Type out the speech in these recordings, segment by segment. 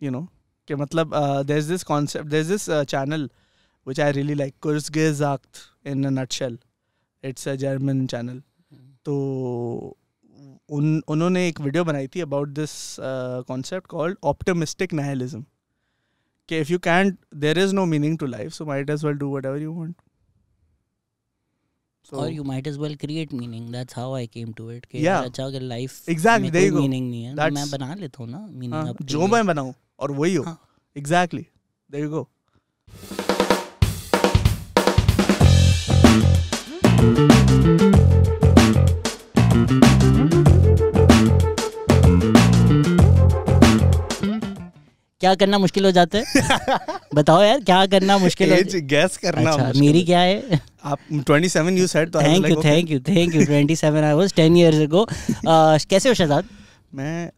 you know, कि मतलब there's this concept, there's this channel which I really like, Kurzgesagt in a nutshell. It's a German channel. तो उन्होंने एक video बनाई थी about this concept called optimistic nihilism. कि if you can't, there is no meaning to life, so might as well do whatever you want. So, or you might as well create meaning. That's how I came to it. Yeah. अच्छा अगर life exactly, में there you कोई go. meaning नहीं है तो मैं बना लेता हूँ ना meaning अपने जो मैं बनाऊँ और वही हो. Exactly. There you go. क्या करना मुश्किल हो जाता है? बताओ यार, क्या करना मुश्किल हो जाता है? गैस करना अच्छा, मुश्किल मेरी क्या है? आप 27 you said, तो thank you 27 I was 10 years ago. कैसे हो शहजाद? मैं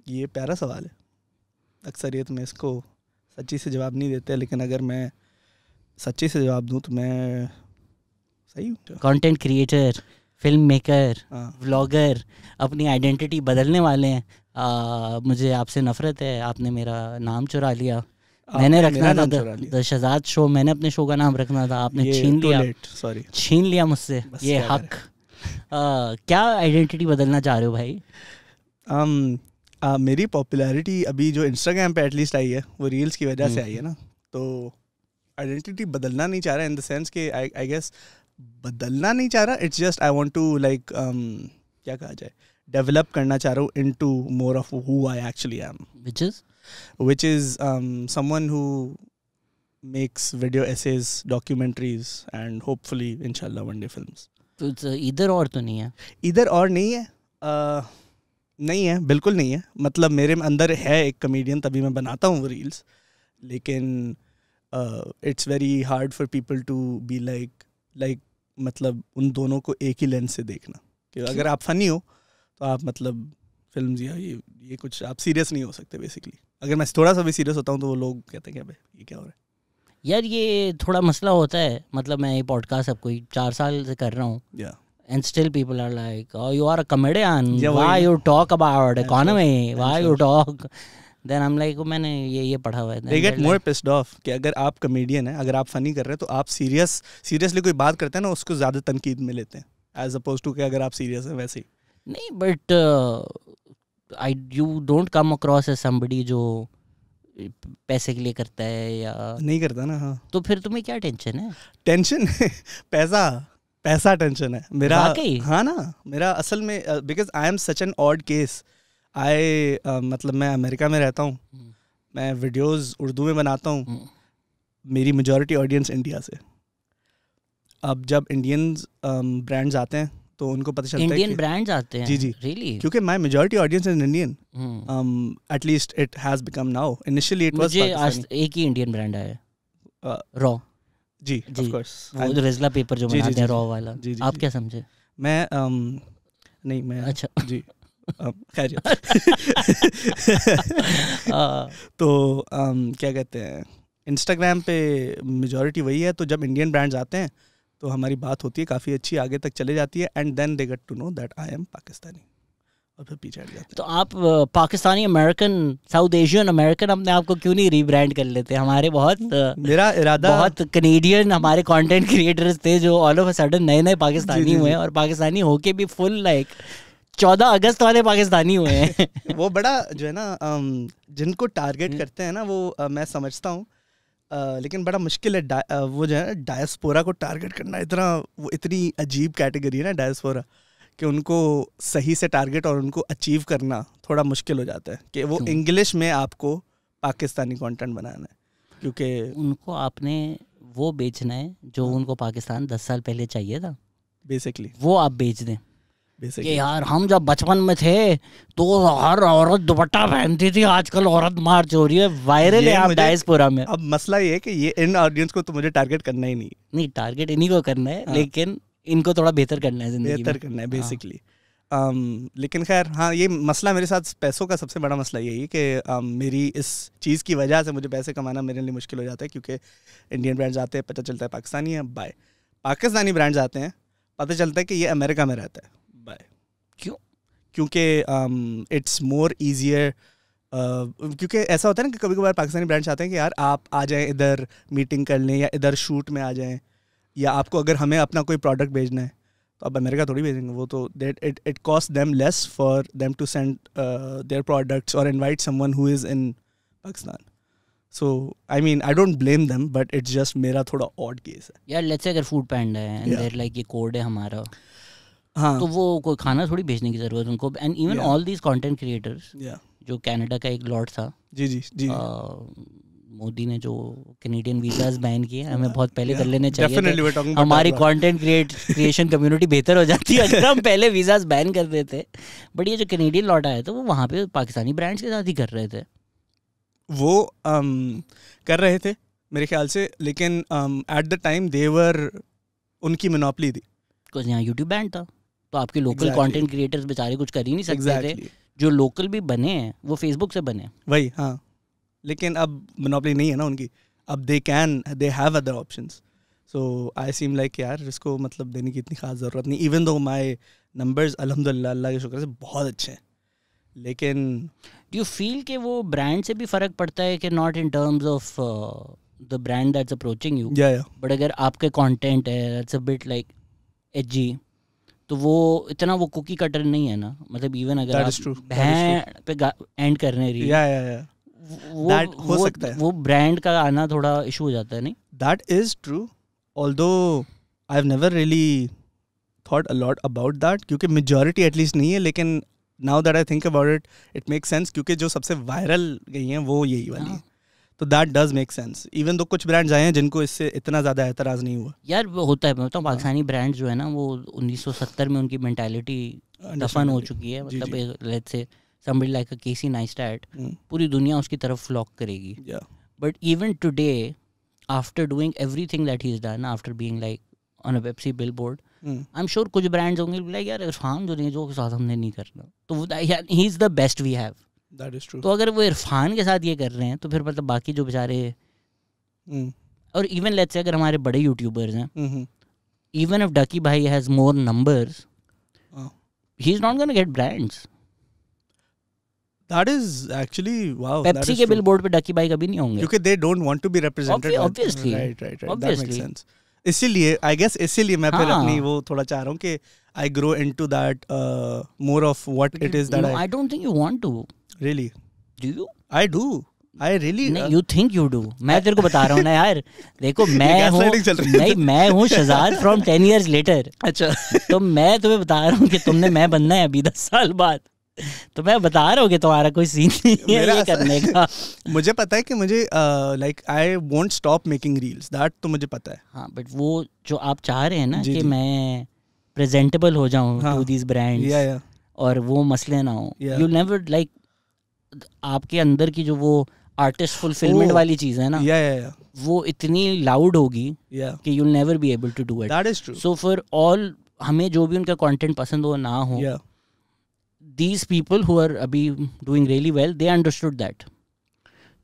ये प्यारा सवाल है. अक्सरियत में इसको सच्ची से जवाब नहीं देते, लेकिन अगर मैं सच्ची से जवाब दूं तो मैं सही हूँ. Content creator, film maker, vlogger, अपनी आइडेंटिटी बदलने वाले हैं. मुझे आपसे नफरत है, आपने मेरा नाम चुरा लिया. मैंने रखना था द शहजाद शो, मैंने अपने शो का नाम रखना था, आपने छीन लिया. सॉरी, छीन लिया मुझसे ये हक. क्या आइडेंटिटी बदलना चाह रहे हो भाई? मेरी पॉपुलैरिटी अभी जो इंस्टाग्राम पे एटलीस्ट आई है वो रील्स की वजह से आई है ना. तो आइडेंटिटी बदलना नहीं चाह रहा इन द सेंस कि आई गेस बदलना नहीं चाह रहा. It's just I want to like क्या कहा जाए, डेवलप करना चाह रहा हूँ into more of who I actually am, which is someone who makes video essays, documentaries and hopefully inshallah one day films. तो इधर और तो नहीं है? इधर और नहीं है, नहीं है, बिल्कुल नहीं है. मतलब मेरे अंदर है एक कमेडियन, तभी मैं बनाता हूँ वो रील्स. लेकिन it's very hard for people to be like मतलब उन दोनों को एक ही लेंस से देखना. कि अगर आप फनी हो तो आप मतलब फिल्म्स या ये कुछ आप सीरियस नहीं हो सकते बेसिकली. अगर मैं थोड़ा सा भी सीरियस होता हूँ तो वो लोग कहते हैं कि ये क्या हो रहा है यार. ये थोड़ा मसला होता है. मतलब मैं ये पॉडकास्ट अब कोई 4 साल से कर रहा हूँ. And still people are like, oh, you are a comedian. Why you talk about economy? Why you talk? Then I'm like, मैंने ये पढ़ा हुआ है. They get more pissed off कि अगर आप कमेडियन हैं, अगर आप फनी कर रहे हैं तो आप सीरियसली कोई बात करते हैं ना, उसको ज़्यादा तनकीद में लेते हैं एज अपोज टू कि अगर आप सीरियस हैं वैसे ही. नहीं, but you don't come across as somebody जो पैसे के लिए करता है या नहीं करता ना. हाँ, तो फिर तुम्हें क्या टेंशन है? टेंशन पैसा टेंशन है मेरा. हाँ ना, मेरा असल में because I am such an odd case. मतलब मैं अमेरिका में रहता हूँ, मैं वीडियोस उर्दू में बनाता हूँ, मेरी मेजॉरिटी ऑडियंस इंडिया से. अब जब इंडियंस ब्रांड्स आते हैं तो उनको पता चलता है इंडियन ब्रांड्स आते हैं. जी really? क्योंकि my majority audience is Indian. At least it has become now. Initially it was Pakistani. एक ही इंडियन ब्रांड आया, रॉ. जी ऑफ कोर्स, वो जो रेजला पेपर जो बनाते हैं रॉ वाला. आप क्या समझे? मैं नहीं मैं अच्छा जी खैर. तो क्या कहते हैं, इंस्टाग्राम पे मेजॉरिटी वही है. तो जब इंडियन ब्रांड्स आते हैं तो हमारी बात होती है काफ़ी अच्छी, आगे तक चले जाती है. And then they get to know that I am Pakistani, और फिर पीछे हट जाते हैं. तो आप Pakistani American, South Asian American अपने आप को क्यों नहीं रीब्रांड कर लेते? हमारे बहुत मेरा इरादा, बहुत कनेडियन हमारे कंटेंट क्रिएटर्स थे जो ऑल ऑफ अ सडन नए पाकिस्तानी हुए, और पाकिस्तानी होके भी फुल लाइक 14 अगस्त वाले पाकिस्तानी हुए हैं. वो बड़ा जो है ना, जिनको टारगेट करते हैं ना वो मैं समझता हूँ. लेकिन बड़ा मुश्किल है वो जो है डायस्पोरा को टारगेट करना. वो इतनी अजीब कैटेगरी है ना डायस्पोरा, कि उनको सही से टारगेट और उनको अचीव करना थोड़ा मुश्किल हो जाता है. कि वो इंग्लिश में आपको पाकिस्तानी कंटेंट बनाना है, क्योंकि उनको आपने वो बेचना है जो उनको पाकिस्तान 10 साल पहले चाहिए था बेसिकली. कि वो आप बेच दें कि यार हम जब बचपन में थे तो हर औरत दुपट्टा पहनती थी, आजकल औरत मार्च हो रही है, वायरल है आप डायस्पोरा में. अब मसला ये है कि ये इन ऑडियंस को तो मुझे टारगेट करना ही नहीं. टारगेट इन्हीं को करना है. लेकिन इनको थोड़ा बेहतर करना है जिंदगी में, बेहतर करना है बेसिकली. लेकिन खैर हाँ, ये मसला मेरे साथ पैसों का सबसे बड़ा मसला यही है कि मेरी इस चीज़ की वजह से मुझे पैसे कमाना मेरे लिए मुश्किल हो जाता है. क्योंकि इंडियन ब्रांड्स आते हैं, पता चलता है पाकिस्तानी है, बाय. पाकिस्तानी ब्रांड्स आते हैं, पता चलता है कि ये अमेरिका में रहता है, बाय. क्यों? क्योंकि इट्स मोर ईजियर क्योंकि ऐसा होता है ना कि कभी कभार पाकिस्तानी ब्रांड चाहते हैं कि यार आप आ जाएं इधर मीटिंग कर लें या इधर शूट में आ जाएं, या आपको अगर हमें अपना कोई प्रोडक्ट भेजना है तो आप अमेरिका थोड़ी भेजेंगे, वो तो that it cost them less for them to send their products और invite someone who is in Pakistan. So I mean I don't blame them, but it's just मेरा थोड़ा odd case है. यार लेट्स से अगर फूड पैंडा है and there like ये code है हमारा, हाँ, तो वो कोई खाना थोड़ी भेजने की जरूरत उनको. And even all these content creators, जो कनाडा का एक लॉट था, जी मोदी ने जो कैनेडियन वीजास बैन किए, हमें बहुत पहले कर लेने चाहिए थे. हमारी हमारी कंटेंट क्रिएशन कम्युनिटी बेहतर हो जाती है अगर हम पहले वीजास बैन कर देते. बट ये जो कैनेडियन लॉट आया था वो वहाँ पे पाकिस्तानी ब्रांड्स के साथ ही कर रहे थे. वो कर रहे थे मेरे ख्याल से, लेकिन एट द टाइम देवर उनकी मोनोपोली थी. बिकॉज यहाँ यूट्यूब बैंड था, तो आपके लोकल कंटेंट क्रिएटर्स बेचारे कुछ कर ही नहीं सकते थे. जो लोकल भी बने हैं वो फेसबुक से बने वही. हाँ, लेकिन अब मोनोपोली नहीं है ना उनकी. अब they have other options. So I seem like यार इसको मतलब देने की इतनी खास ज़रूरत नहीं. इवन दो माई नंबर्स अल्हम्दुलिल्लाह अल्लाह के शुक्र से बहुत अच्छे हैं, लेकिन डू यू फील कि वो ब्रांड से भी फ़र्क पड़ता है कि not in terms of the brand that's approaching you, but अगर आपके कंटेंट है दैट्स अ बिट लाइक एजी, तो वो इतना वो कुकी कटर नहीं है ना. मतलब इवन अगर आप बैंड पे एंड करने रही हो सकता है, वो ब्रांड का आना थोड़ा इशू हो जाता है. नहीं, that is true, although I have never really thought a lot about that, क्योंकि मेजॉरिटी एटलीस्ट नहीं है. लेकिन now that I think about it, it makes sense, क्योंकि जो सबसे वायरल गई हैं वो यही वाली है. तो that does make sense. Even though कुछ ब्रांड्स आए हैं जिनको इससे इतना ज़्यादा एतराज़ नहीं हुआ. यार वो होता है, मैं बताऊँ पाकिस्तानी ब्रांड्स जो है ना, वो 1970 में उनकी मेंटालिटी दफन हो चुकी है. मतलब let's say somebody like a Kaisay Neistat, पूरी दुनिया उसकी तरफ फ्लॉक करेगी. But even today, after doing everything that he's done, after being like on a Pepsi billboard, I'm sure कुछ brands होंगे like यार इरफान जो नहीं, जो के साथ हमने नहीं करना, तो he's the best we have. That is true. तो अगर वो इरफान के साथ ये कर रहे हैं तो फिर मतलब बाकी जो बेचारे, और इवन लेट्स से अगर हमारे बड़े यूट्यूबर्स हैं, even if Ducky भाई has more numbers, he's not gonna get brands. That is actually wow. Pepsi के बिलबोर्ड पे डकी भाई कभी नहीं होंगे, क्योंकि they don't want to be represented. Obviously. Right. That makes sense. इसीलिए I guess इसीलिए मैं फिर अपनी वो थोड़ा चाह रहा हूँ कि I grow into that more of what it is that I don't think you want to. Really? Do you? I do. I really. नहीं, you think you do. मैं तेरे को बता रहा हूँ ना यार. देखो मैं हूँ शहजाद from 10 years later. अच्छा. तो मैं तुम्हें बता रहा हूँ कि तुमने मैं बनना है अभी 10 साल बाद. तो मैं बता रहा हूँ कि तुम्हारा कोई सीन नहीं है ये करने का. मुझे पता है कि मुझे like I won't stop making reels, that तो मुझे पता है. हाँ, बट वो जो आप चाह रहे हैं ना कि मैं प्रेजेंटेबल हो जाऊँ टू दीज ब्रांड्स और वो मसले ना हो, यू नेवर लाइक, आपके अंदर की जो वो आर्टिस्ट फुलफिलमेंट वाली चीज़ है ना, वो इतनी लाउड होगी कि you will never be able to do it. That is true. So for all, हमें जो भी उनका कंटेंट पसंद हो ना हो, these people who are अभी doing really well, they understood that.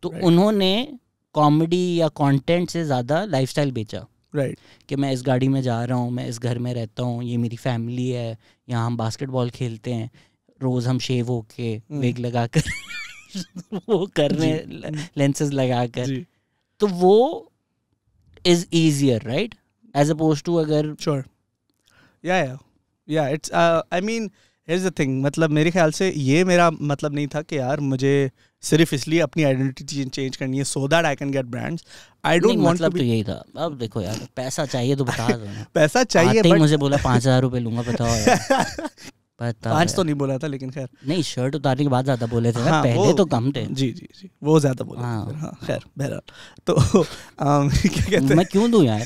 तो उन्होंने कॉमेडी या कंटेंट से ज़्यादा लाइफस्टाइल बेचा. कि मैं इस गाड़ी में जा रहा हूँ, मैं इस घर में रहता हूँ, ये मेरी फैमिली है, यहाँ हम बास्केटबॉल खेलते हैं, रोज़ हम शेव होके वेग लगा कर वो कर रहे हैं, लेंसेज लगा कर. तो वो is easier right, as oppose to अगर it's I mean here's the thing, मतलब मेरे ख्याल से ये मेरा मतलब नहीं था कि यार मुझे सिर्फ इसलिए अपनी आइडेंटिटी चेंज करनी है so that I can get brands. I don't want to be. तो यही था. अब देखो यार, पैसा चाहिए तो बता दो ना. पैसा चाहिए, but मुझे बोला 5,000 रुपये लूंगा, बताओ यार. 5 तो नहीं बोला था, लेकिन खैर नहीं, शर्ट उतारने के बाद ज़्यादा बोले थे. हाँ, पहले तो कम थे. जी वो ज़्यादा बोले. हाँ खैर बहरहाल. तो क्या कहते हैं, मैं क्यों दूँ यार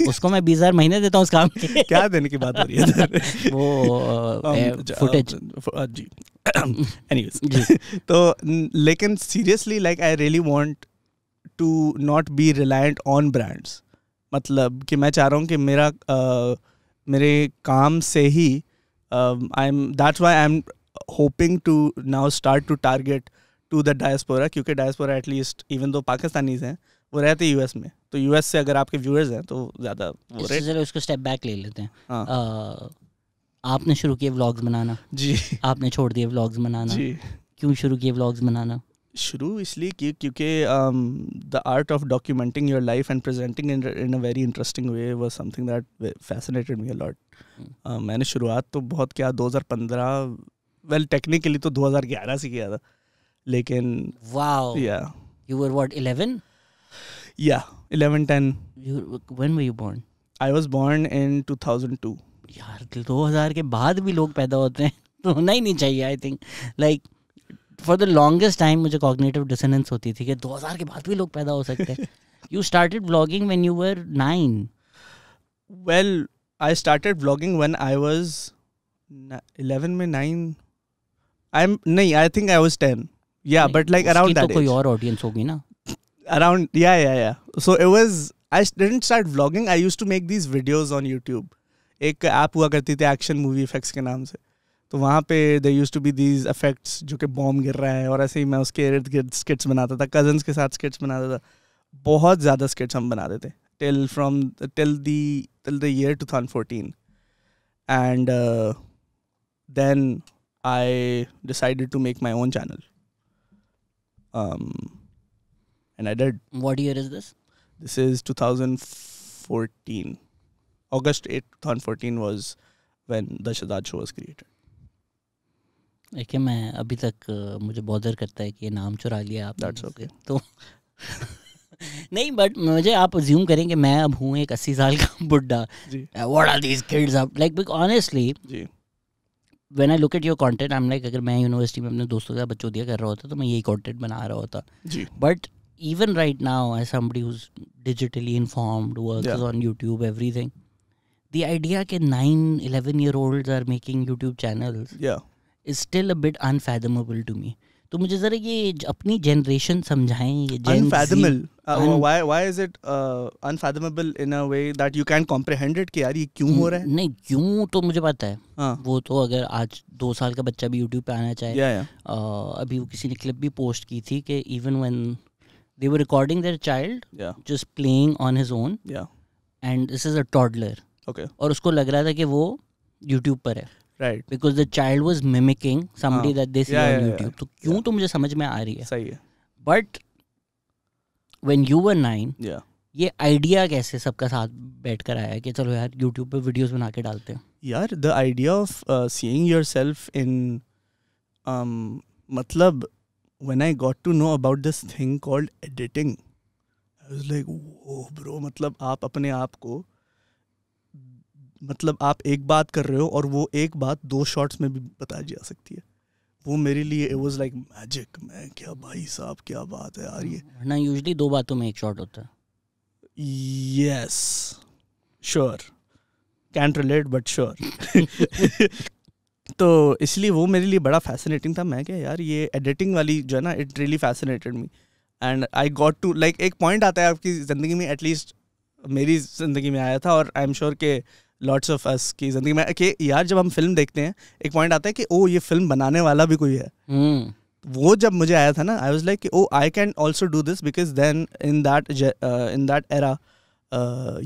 उसको, मैं 20,000 महीने देता हूँ उस काम के. क्या देने की बात हो रही है वो फुटेज. जी एनीवेज. तो लेकिन seriously like I really want to not be reliant on brands. मतलब कि मैं चाह रहा हूँ कि मेरे काम से ही that's why I'm hoping to now start to target to the diaspora, क्योंकि diaspora at least even though Pakistanis हैं वो रहते हैं US में, तो US से अगर आपके व्यूअर्स हैं तो ज़्यादा वो रेट. चलो उसको स्टेप बैक ले लेते हैं. आपने शुरू किए व्लॉग्स बनाना जी, आपने छोड़ दिए व्लॉग्स बनाना जी. क्यों शुरू किए व्लॉग्स बनाना? शुरू इसलिए कि क्योंकि the art of documenting your life and presenting in a very interesting way was something that fascinated me a lot. मैंने शुरुआत तो बहुत किया 2015, वेल टेक्निकली तो 2011 से किया था, लेकिन wow या you were what 11 या 11 10. when were you born? I was born in 2002. यार 2000 के बाद भी लोग पैदा होते हैं तो होना ही नहीं चाहिए. I think like for the longest time मुझे कॉग्निटिव डिसोनेंस होती थी कि 2000 के बाद भी लोग पैदा हो सकते हैं. You started vlogging when you were 9. Well, I started vlogging when I was 11 में 9. I think I was 10. Yeah, but like around that age. तो कोई age. और ऑडियंस होगी ना. Around, yeah. So it was, I didn't start vlogging. I used to make these videos on YouTube. एक app हुआ करती थी एक्शन मूवी इफेक्ट्स के नाम से. तो वहाँ पे there used to be these effects जो कि बॉम्ब गिर रहा है, और ऐसे ही मैं उसके इर्द गिर्द स्किट्स बनाता था, कजन्स के साथ स्किट्स बनाता था. बहुत ज़्यादा स्किट्स हम बनाते थे till the year 2014. And then I decided to make my own channel. And I did. What year is this? This is 2014. August 8, 2014 was when the Shehzad show was created. देखिए मैं अभी तक मुझे बॉदर करता है कि ये नाम चुरा लिया आपने. That's okay. तो नहीं, बट मुझे आप अज्यूम करें कि मैं अब हूँ एक 80 साल का बुड्ढा. What are these kids up? Like honestly, when I look at your content, I'm like अगर मैं यूनिवर्सिटी में अपने दोस्तों के साथ बच्चों कर रहा होता तो मैं यही कंटेंट बना रहा होता. But even right now, as somebody who's digitally informed, works on YouTube, everything, the idea that 9-11-year-olds are making YouTube channels is still a bit unfathomable to me. तो मुझे जरा ये अपनी जनरेशन समझाएं. ये unfathomable. Why is it unfathomable in a way that you can't comprehend it कि यार ये क्यों हो रहा है? नहीं, क्यों तो मुझे पता है. वो तो अगर आज 2 साल का बच्चा भी YouTube पे आना चाहे. अभी वो किसी ने क्लिप भी पोस्ट की थी कि even when they were recording their child just playing on his own, and this is a toddler. Okay. और उसको लग रहा था कि वो YouTube पर है. Right. Because the child was mimicking somebody that they see on YouTube. तो क्यों तो मुझे समझ में आ रही है. सही है. But when you were 9, ये आइडिया कैसे सबका साथ बैठ कर आया कि चलो यार YouTube पे वीडियोस बना के डालते हैं. यार the idea of seeing yourself in मतलब when I got to know about this thing called editing, I was like, whoa bro, मतलब आप अपने आप को, मतलब आप एक बात कर रहे हो और वो एक बात 2 शॉट्स में भी बताई जा सकती है. वो मेरे लिए it was like magic. मैं क्या भाई साहब, क्या बात है यार ये. ना यूजुअली 2 बातों में एक शॉट होता है. Yes, sure. Can't relate but sure. तो इसलिए वो मेरे लिए बड़ा फैसिनेटिंग था. मैं क्या यार ये एडिटिंग वाली जो है ना, it really fascinated me. And I got to like, एक पॉइंट आता है आपकी ज़िंदगी में, एटलीस्ट मेरी ज़िंदगी में आया था, और आई एम श्योर के लॉट्स ऑफ अस की ज़िंदगी में, कि यार जब हम फिल्म देखते हैं एक पॉइंट आता है कि ओ ये फिल्म बनाने वाला भी कोई है. वो जब मुझे आया था ना, I was like oh I can also do this, because then in that era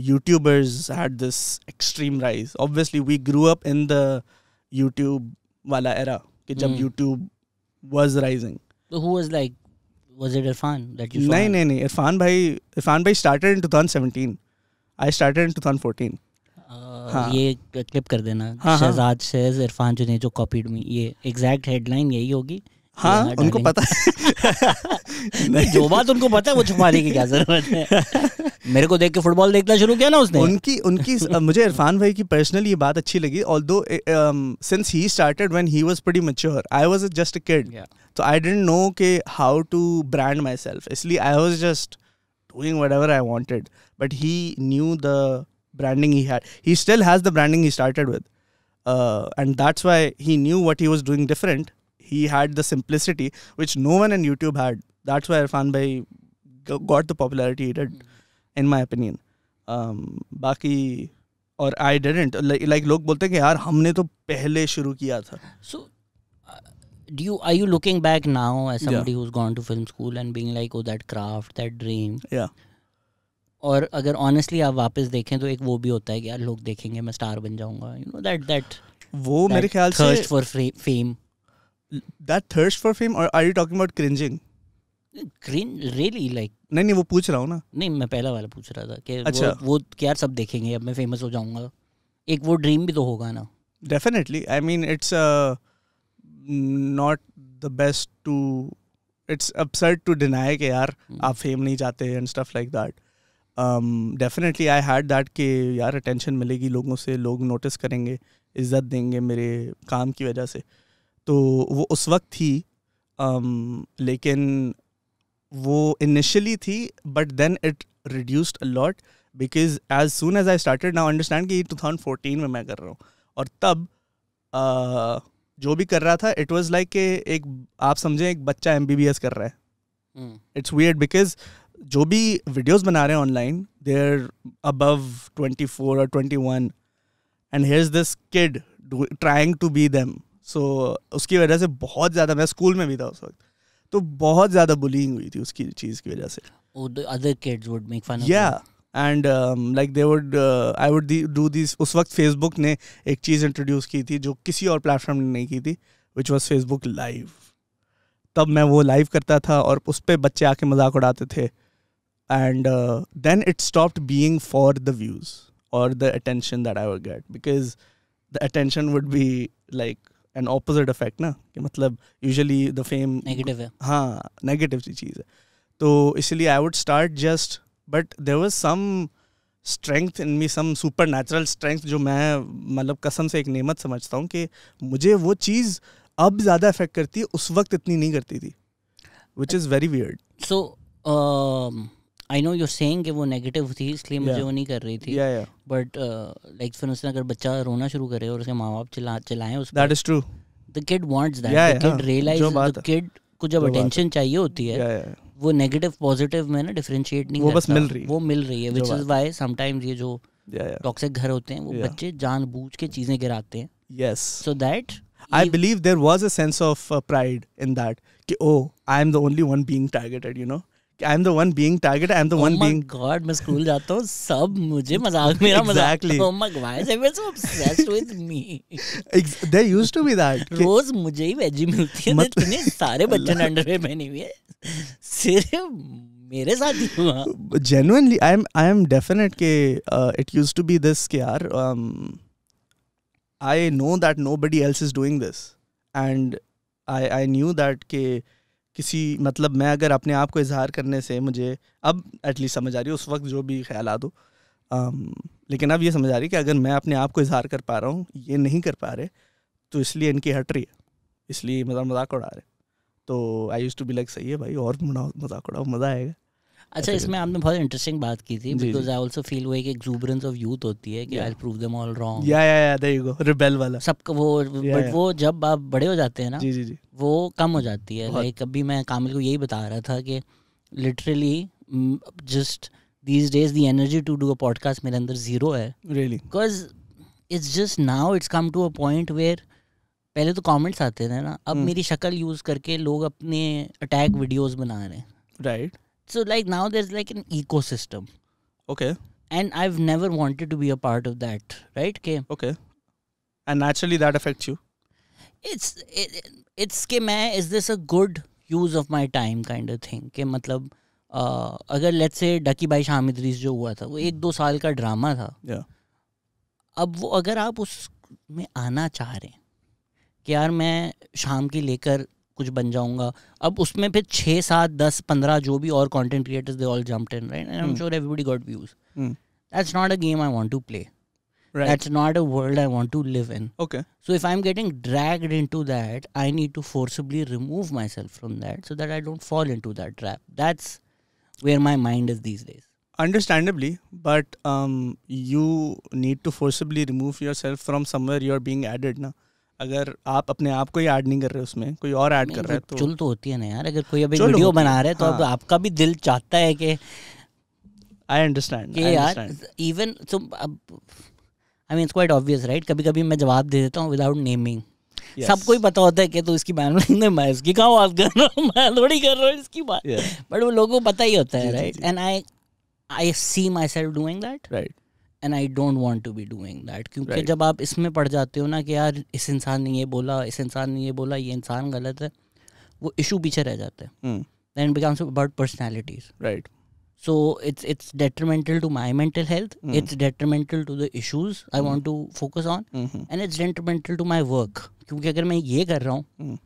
YouTubers had this extreme rise. Obviously we grew up in the YouTube वाला एरा कि जब YouTube was rising. So who was like, was it Irfan that you saw? नहीं, इरफान भाई started in 2017. I started in 2014. ये clip कर देना. शहजाद शेज इरफान जो ने जो कॉपीड मी, ये एग्जैक्ट हेडलाइन यही होगी. हाँ, उनको पता है. नहीं, जो बात उनको पता है वो छुपाने की क्या जरूरत है. मेरे को देख के फुटबॉल देखना शुरू किया ना उसने. उनकी मुझे इरफान भाई की पर्सनली ये बात अच्छी लगी. Although since he started when he was pretty mature, I was just a kid. So I didn't know how to brand myself. Isliye I was just doing whatever I wanted. But he knew the branding he had. He still has the branding he started with. And that's why he knew what he was doing different. He had the simplicity, which no one in YouTube had. That's why Irfan bhai got the popularity he did, in my opinion. Baki, और I didn't. Like लोग बोलते हैं कि यार हमने तो पहले शुरू किया था. So are you looking back now as somebody who's gone to film school and being like, oh that craft, that dream? Yeah. और अगर honestly आप वापस देखें तो एक वो भी होता है कि यार लोग देखेंगे मैं स्टार बन जाऊंगा, you know, that वो मेरे ख्याल से thirst for fame. That thirst for fame, or are you talking about cringing? Really like नहीं वो पूछ रहा हूँ ना. नहीं, मैं पहला वाला पूछ रहा था कि अच्छा. वो यार सब देखेंगे, अब मैं फेमस हो जाऊंगा, एक वो ड्रीम भी तो होगा ना. Definitely, I mean it's not the best to, it's absurd to deny कि यार आप फेम नहीं चाहते and stuff like that. Definitely I had that कि यार अटेंशन मिलेगी लोगों से, लोग नोटिस करेंगे, इज्जत देंगे मेरे काम की वजह से. तो वो उस वक्त थी, लेकिन वो इनिशियली थी, but then it reduced a lot because as soon as I started now understand कि 2014 में मैं कर रहा हूँ, और तब जो भी कर रहा था इट वाज लाइक कि एक, आप समझें एक बच्चा MBBS कर रहा है. इट्स वियर्ड बिकॉज जो भी वीडियोस बना रहे हैं ऑनलाइन दे आर अबव 24 और 21 and here is this kid trying to be them. So उसकी वजह से बहुत ज़्यादा, मैं स्कूल में भी था उस वक्त, तो बहुत ज़्यादा बुलिंग हुई थी उसकी चीज़ की वजह से. Other kids would make fun of yeah and like they would I would do these. उस वक्त Facebook ने एक चीज़ इंट्रोड्यूस की थी जो किसी और प्लेटफॉर्म ने नहीं की थी, which was Facebook Live. तब मैं वो लाइव करता था और उस पर बच्चे आके मजाक उड़ाते थे, and then it stopped being for the views or the attention that I would get, because the attention would be like an opposite effect ना, कि मतलब usually the fame negative है. हाँ, negative सी चीज़ है. तो इसलिए I would start just, but there was some strength in me, some supernatural strength जो मैं मतलब कसम से एक नेमत समझता हूँ कि मुझे वो चीज़ अब ज़्यादा अफेक्ट करती है, उस वक्त इतनी नहीं करती थी, which is very weird. So I know you're saying कि वो नेगेटिव थी इसलिए मुझे वो नहीं कर रही थी, बट लाइक फिर उसने अगर बच्चा रोना शुरू करे और उसके माँ बाप चिल्लाएं उस, that is true, the kid wants that, the kid realize, the kid को जब अटेंशन चाहिए होती है वो नेगेटिव पॉजिटिव में ना डिफरेंशिएट नहीं करता, वो मिल रही है, व्हिच इज व्हाई समटाइम्स ये जो टॉक्सिक घर होते हैं वो बच्चे जानबूझ के चीजें गिराते हैं. Yes, so that I believe there was a sense of pride in that कि oh I am the only one being targeted, you know, I am the one being targeted, I am the one being. Oh my God, मैं school जाता हूँ सब मुझे मजाक, मेरा मजाक. Oh my God, why is everyone so obsessed with me? There used to be that. रोज मुझे ही veggie मिलती है, इतने सारे बच्चे ने अंडरवेयर पहनी हुई है, सिर्फ मेरे साथ ही हुआ. Genuinely, I am definite कि it used to be this कि यार I know that nobody else is doing this, and I knew that कि किसी मतलब मैं अगर अपने आप को इजहार करने से मुझे अब एटलीस्ट समझ आ रही है, उस वक्त जो भी ख्यालात हो, लेकिन अब ये समझ आ रही है कि अगर मैं अपने आप को इजहार कर पा रहा हूँ, ये नहीं कर पा रहे, तो इसलिए इनकी हट रही है, इसलिए मजाक उड़ा रहे. तो I used to be like सही है भाई, और मजाक उड़ाओ, मज़ा आएगा. अच्छा, इसमें आपने बहुत इंटरेस्टिंग बात की थी, बिकॉज आई आल्सो फील वो एक एक्सुबरेंस ऑफ यूथ होती है कि I will prove them all wrong. या देयर यू गो, रिबेल वाला सबका वो, बट वो जब आप बड़े हो जाते हैं ना, जी वो कम हो जाती है. लाइक अभी मैं कामिल को यही बता रहा था कि literally just these days the energy to do a podcast मेरे अंदर जीरो है, really, because it's just now it's come to a point where पहले तो कमेंट्स आते थे ना, अब मेरी शक्ल यूज करके लोग अपने अटैक वीडियोस बना रहे हैं, right. So like now there's like an ecosystem. Okay. And I've never wanted to be a part of that, right? Okay. And naturally that affects you? It's कि मैं, is this a good use of my time kind of thing? कि मतलब अगर let's say डकी by शाम इदरीस जो हुआ था वो 1-2 साल का ड्रामा था. Yeah. अब वो अगर आप उसमें आना चाह रहे हैं कि यार मैं शाम की लेकर कुछ बन जाऊंगा, अब उसमें फिर 6, 7, 10, 15 जो भी और content creators they all jumped in, right, and I am sure everybody got views. That's not a game I want to play. That's not a world I want to live in. Okay. So if I'm getting dragged into that, I need to forcibly remove myself from that so that I don't fall into that trap. That's where my mind is these days. Understandably, but you need to forcibly remove yourself from somewhere you're being added ना. अगर आप अपने आप को ही add नहीं कर रहे उसमें, कोई और ऐड कर रहा है तो चुल तो होती है ना यार. अगर कोई अभी वीडियो बना रहा है तो अब आपका भी दिल चाहता है कि आई अंडरस्टैंड यार इवन तो अब आई mean it's quite obvious, right. कभी कभी मैं जवाब दे देता हूँ विदाउट नेमिंग. सबको ही पता होता है कि तो इसकी बात नहीं, मैं इसकी कहाँ बात कर रहा हूँ, मैं थोड़ी कर रहा हूँ इसकी बात, बट वो लोगों को पता ही होता है, right. And I see myself doing that, right, and I don't want to be doing that. क्योंकि जब आप इसमें पड़ जाते हो ना कि यार इस इंसान ने ये बोला, इस इंसान ने ये बोला, ये इंसान गलत है, वो इशू पीछे रह जाता है. then it becomes about personalities. Right. So it's detrimental to my mental health. It's detrimental to the issues I want to focus on, and it's detrimental to my work. क्योंकि अगर मैं ये कर रहा हूँ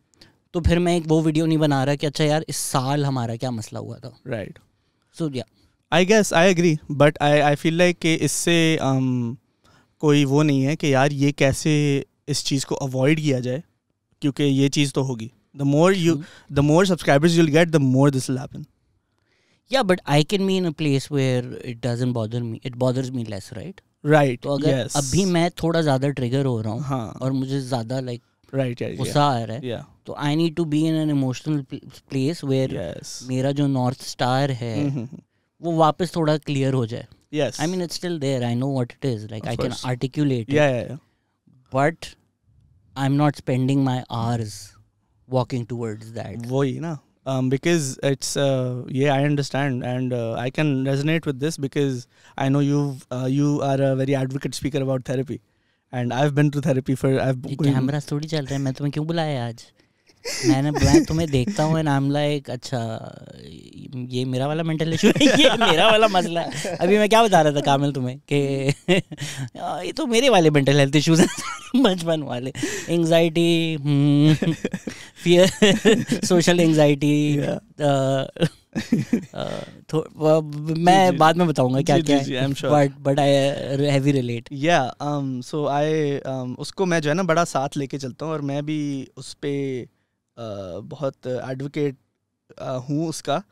तो फिर मैं एक वो वीडियो नहीं बना रहा कि अच्छा यार इस साल हमारा क्या मसला हुआ था. Right. So yeah. I guess I agree, but I feel like कि इससे कोई वो नहीं है कि यार ये कैसे इस चीज़ को अवॉइड किया जाए, क्योंकि ये चीज़ तो होगी. The more subscribers you'll get, the more this will happen. Yeah, but I can be in a place where it doesn't bother me. It bothers me less, right? Right. तो अगर yes. अभी मैं थोड़ा ज़्यादा ट्रिगर हो रहा हूँ हाँ. और मुझे ज़्यादा right, yeah, गुस्सा आ रहा है, तो I need to be in an emotional place where मेरा जो नॉर्थ स्टार है वो वापस थोड़ा क्लियर हो जाए. Yes. I mean, it's still there. I know what it is. Like, of I course. can articulate it. Yeah. But I'm not spending my hours walking towards that. वही ना. Because it's I understand, and I can resonate with this because I know you are a very advocate speaker about therapy, and I've been to therapy for camera थोड़ी चल रहा है, मैं तुम्हें क्यों बुलाया आज? मैं तुम्हें देखता हूँ and I'm like अच्छा ये मेरा वाला मेंटल इशू है, ये मेरा वाला मसला है. अभी मैं क्या बता रहा था कामिल तुम्हें कि ये तो मेरे वाले मेंटल हेल्थ इश्यूज हैं बचपन वाले. Anxiety, fear, social anxiety. मैं बाद में बताऊंगा क्या क्या है, बट आई हेवी रिलेट. सो आई उसको मैं जो है ना बड़ा साथ लेके चलता हूँ, और मैं भी उस पे बहुत एडवोकेट हूँ उसका.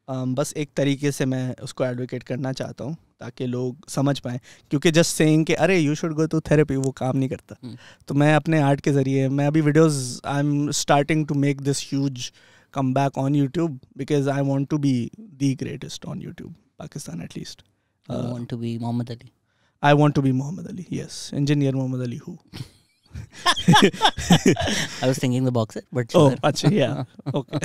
बस एक तरीके से मैं उसको एडवोकेट करना चाहता हूँ ताकि लोग समझ पाएँ, क्योंकि जस्ट सेइंग कि अरे you should go to therapy वो काम नहीं करता. तो मैं अपने आर्ट के ज़रिए मैं अभी videos I am starting to make this huge comeback on YouTube because I want to be the greatest on YouTube, Pakistan at least. I want to be Muhammad Ali. I want to be Muhammad Ali, yes. Engineer Muhammad Ali who? I was thinking the boxer, but sure. Oh, अच्छा, yeah, okay.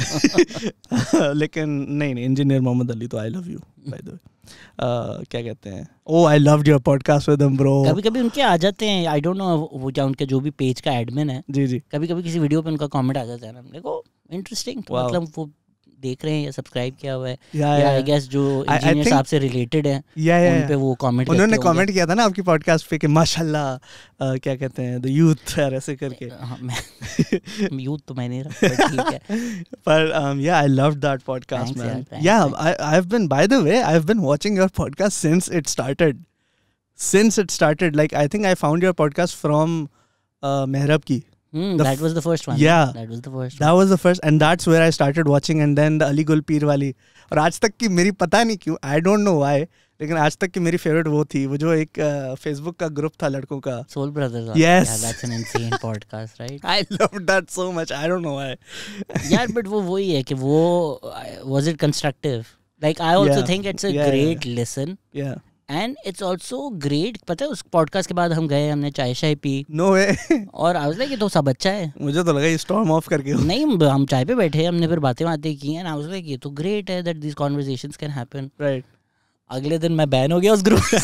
लेकिन नहीं engineer Mohammad Ali तो I love you by the way. क्या कहते हैं, oh I loved your podcast with them bro. कभी कभी उनके आ जाते हैं, I don't know वो क्या उनके जो भी पेज का एडमिन है, जी कभी कभी किसी वीडियो पे उनका कमेंट आ जाता है ना, देखो इंटरेस्टिंग, मतलब वो देख रहे हैं या सब्सक्राइब किया हुआ है या आई गेस जो इंजीनियर साहब से रिलेटेड है उन पे वो कमेंट उन्होंने कमेंट किया था ना आपकी पॉडकास्ट पे कि माशाल्लाह क्या कहते हैं द यूथ ऐसे करके. मैं यूथ तो मैं नहीं रहा, ठीक है. पर yeah I loved that podcast man. Yeah I have been by the way I have been watching your podcast since it started like I think I found your podcast from Mehrab की. That was the first one. Yeah, that was the first. That was the first, and that's where I started watching, and then the Ali Gul Peer वाली. और आज तक की मेरी पता नहीं क्यों, I don't know why, लेकिन आज तक की मेरी फेवरेट वो थी, वो जो एक फेसबुक का ग्रुप था लड़कों का, Soul Brothers. Yes, yeah, that's an insane podcast, right? I loved that so much. I don't know why. यार but वो वही है कि वो was it constructive? Like I also think it's a great listen. Yeah. And it's also great. पता है उस podcast के बाद हम गए, हमने चाय शाय पी. नो वे. और आई वाज लाइक ये तो सब अच्छा है. मुझे तो लगा ये स्टॉर्म ऑफ करके नहीं, हम चाय पे बैठे, हमने फिर बातें की एंड आई वाज लाइक ये तो ग्रेट है that these conversations can happen. Right. अगले दिन मैं बैन हो गया उस ग्रुप से.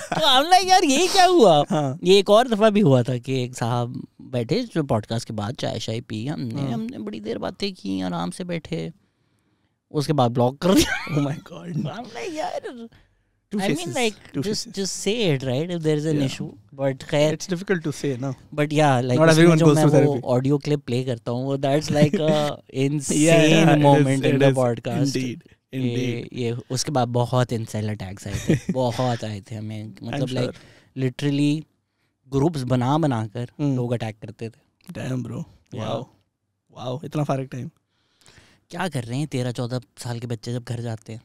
तो हम लाइक यार ये क्या हुआ. ये एक और दफा भी हुआ था कि एक साहब बैठे जो पॉडकास्ट के बाद चाय शाय पी, हमने बड़ी देर बातें की, आराम से बैठे, उसके बाद ब्लॉक कर दिया. Oh my God. I'm like यार, I mean like just say it, right, if there is an issue. But खैर it's difficult to say ना. But yeah, like not everyone goes to therapy. वो audio clip play करता हूँ, वो that's like a insane moment in the podcast. Indeed. ये उसके बाद बहुत incel attacks आए थे, बहुत आए थे हमें, मतलब like literally ग्रुप्स बना कर लोग अटैक करते थे. Damn bro. Wow. इतना फारक टाइम. क्या कर रहे हैं 13-14 साल के बच्चे जब घर जाते हैं.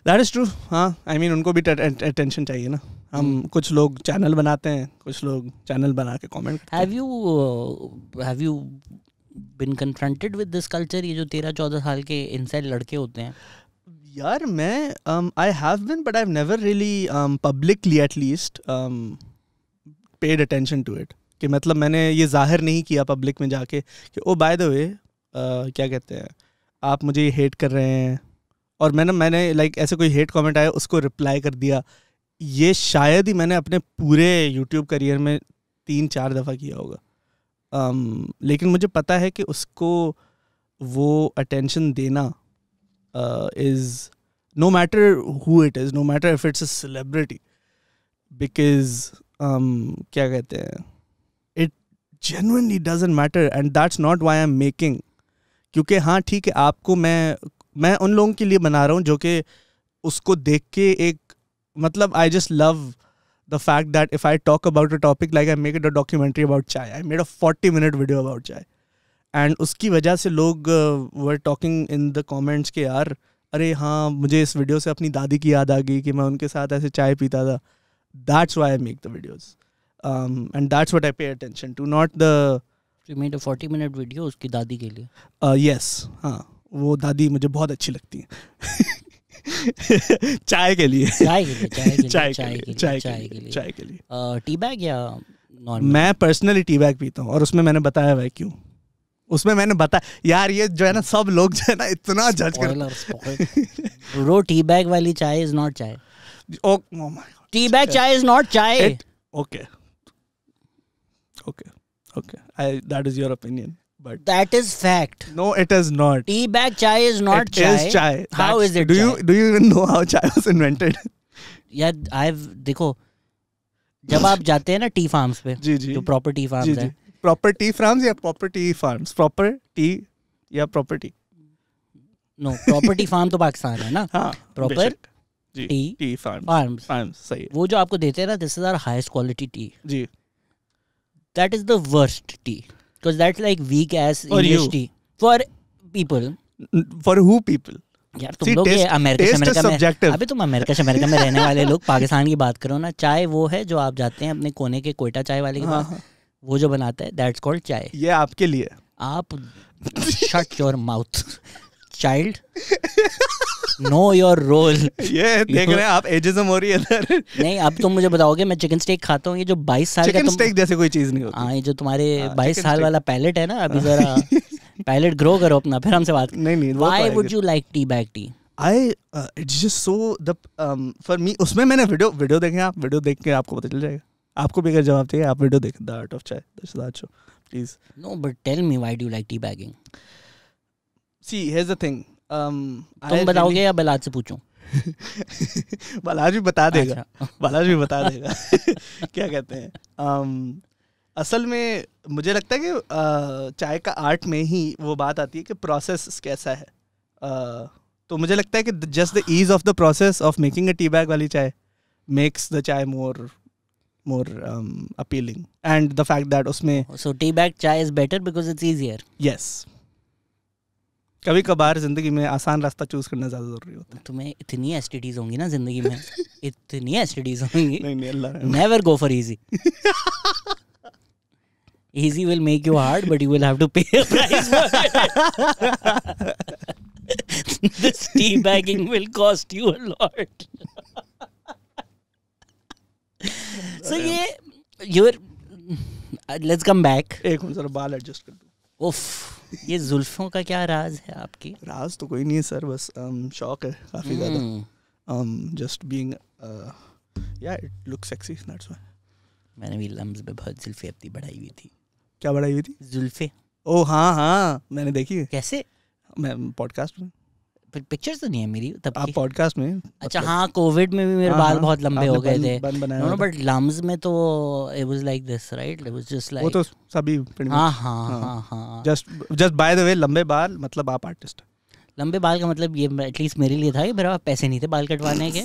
That is true. हाँ, I mean उनको भी attention चाहिए ना. हम कुछ लोग चैनल बनाते हैं, कुछ लोग चैनल बना के कमेंट करते हैं. Have you been confronted with this culture? ये जो 13-14 साल के incel लड़के होते हैं. यार मैं I have been, but I've never really publicly at least paid attention to it. कि मतलब मैंने ये जाहिर नहीं किया पब्लिक में जाके कि ओ बाय द वे क्या कहते हैं आप मुझे ये हेट कर रहे हैं, और मैंने लाइक ऐसे कोई हेट कमेंट आया उसको रिप्लाई कर दिया. ये शायद ही मैंने अपने पूरे यूट्यूब करियर में 3-4 दफ़ा किया होगा. लेकिन मुझे पता है कि उसको वो attention देना is no matter who it is, no matter if it's a celebrity, because क्या कहते हैं, it genuinely doesn't matter and that's not why I'm making. क्योंकि हाँ ठीक है, आपको मैं उन लोगों के लिए बना रहा हूँ जो कि उसको देख के एक मतलब I just love the fact that if I talk about a topic like I make it a documentary about chai, I made a 40-minute video about chai and उसकी वजह से लोग were talking in the comments के यार अरे हाँ मुझे इस वीडियो से अपनी दादी की याद आ गई कि मैं उनके साथ ऐसे चाय पीता था. That's why I make the videos and that's what I pay attention to, not the. You made a 40-minute video उसकी दादी के लिए? Yes, हाँ वो दादी मुझे बहुत अच्छी लगती हैं. चाय के लिए टी बैग या नॉर्मल? मैं पर्सनली टी बैग पीता हूँ और उसमें मैंने बताया हुआ है क्यों. उसमें मैंने बताया यार, ये जो है ना सब लोग जो है ना इतना जज कर. ब्रो टी बैग वाली चाय इज नॉट चाय. Oh my God. Tea bag चाय इज नॉट चाय. Okay. That is your opinion. But that is fact. No, it is not. Tea bag chai is not chai. It is chai. How is it? Do you even know how chai was invented? Yeah, देखो जब आप जाते हैं ना T farms पे, जो proper T farms है. Proper T farms या proper T farms? Proper T या प्रॉपर्टी? नो, प्रॉपर्टी फार्म तो पाकिस्तान है ना. हाँ, प्रॉपर टी फार्म्स सही है. वो जो आपको देते हैं ना, this is our highest quality tea. जी. That is the worst tea because that's like weak ass English tea for people. For who people? यार तुम लोग ये अमेरिका में, अभी तुम अमेरिका में रहने वाले लोग पाकिस्तान की बात करो ना. चाय वो है जो आप जाते हैं अपने कोने के कोयटा चाय वाले के पास, वो जो बनाता है दैट्स कॉल्ड चाय. ये आपके लिए. आप shut your mouth child. Know your role. ये देख रहे हैं आप, एजिज्म हो रही है इधर. नहीं, अब तुम मुझे बताओगे मैं चिकन स्टेक खाता हूँ. ये जो 22 साल का चिकन स्टेक जैसे कोई चीज नहीं होती. हाँ, ये जो तुम्हारे 22 साल वाला पैलेट है ना, अभी जरा पैलेट ग्रो करो अपना, फिर हमसे बात. नहीं. Why would you like tea bag tea? It's just so the for me. उसमें मैंने वीडियो देखे. आप वीडियो देख के आपको पता चल जाएगा. आपको भी अगर जवाब चाहिए आप वीडियो देखें, the art of chai, Shahzad show, please. No, but tell me why do you like tea bagging? See, here's the thing. तुम बताओगे या बलाज से पूछूं? बलाज भी बता देगा. बलाज भी बता देगा. क्या कहते हैं, असल में मुझे लगता है कि चाय का आर्ट में ही वो बात आती है कि प्रोसेस कैसा है. तो मुझे लगता है कि just the ease of the process of making a tea bag वाली चाय मेक्स द चाय मोर appealing, and the fact that उसमें so tea bag chai is better because it's easier. Yes. कभी कभार जिंदगी में आसान रास्ता चूज करना ज्यादा जरूरी होता है. तुम्हें इतनी एसटीडीज होंगी ना जिंदगी में, इतनी एसटीडीज होंगी. नहीं अल्लाह. Never go for easy. Easy will make you hard, but you will have to pay a price for it. This tea bagging will cost you a lot. So let's come back. एक minute जरा बाल adjust कर दो. उफ, ये जुल्फों का क्या राज है आपकी? राज तो कोई नहीं है सर, बस शौक है काफी ज्यादा. जस्ट बीइंग या it looks sexy, that's why. मैंने भी लम्स में बहुत जुल्फे अपनी बढ़ाई हुई थी. क्या बढ़ाई हुई थी? जुल्फे. ओ हाँ मैंने देखी है. कैसे? मैं पॉडकास्ट में. पिक्चर्स तो नहीं है मेरी तब की. आप पॉडकास्ट में. अच्छा हाँ, कोविड में भी मेरे बाल बहुत लंबे हो गए थे. नो बट लम्स में तो it was like this, right? It was just like, वो तो सभी. हाँ. जस्ट बाय द वे, लंबे बाल मतलब आप आर्टिस्ट. लंबे बाल का मतलब ये एटलीस्ट मेरे लिए था कि मेरे पास पैसे नहीं थे बाल कटवाने के.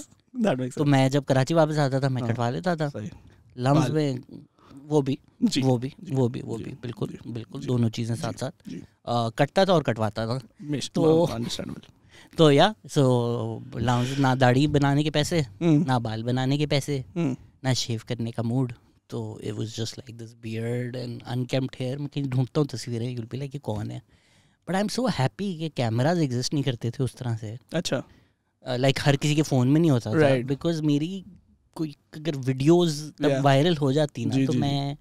तो मैं जब कराची वापस आता था मैं कटवा लेता था. लम्स में वो भी बिल्कुल दोनों चीजें साथ साथ कटता था और कटवाता था. तो या सो ना दाढ़ी बनाने के पैसे, ना बाल बनाने के पैसे, ना शेव करने का मूड. तो it was just like this beard and unkempt hair. मैं कहीं ढूंढता हूँ तस्वीरें, यूल बी लाइक ये कौन है. But I am so happy कि कैमराज एग्जिस्ट नहीं करते थे उस तरह से. अच्छा. लाइक हर किसी के फ़ोन में नहीं होता था. बिकॉज मेरी कोई अगर वीडियोस तब वायरल हो जाती ना तो मैं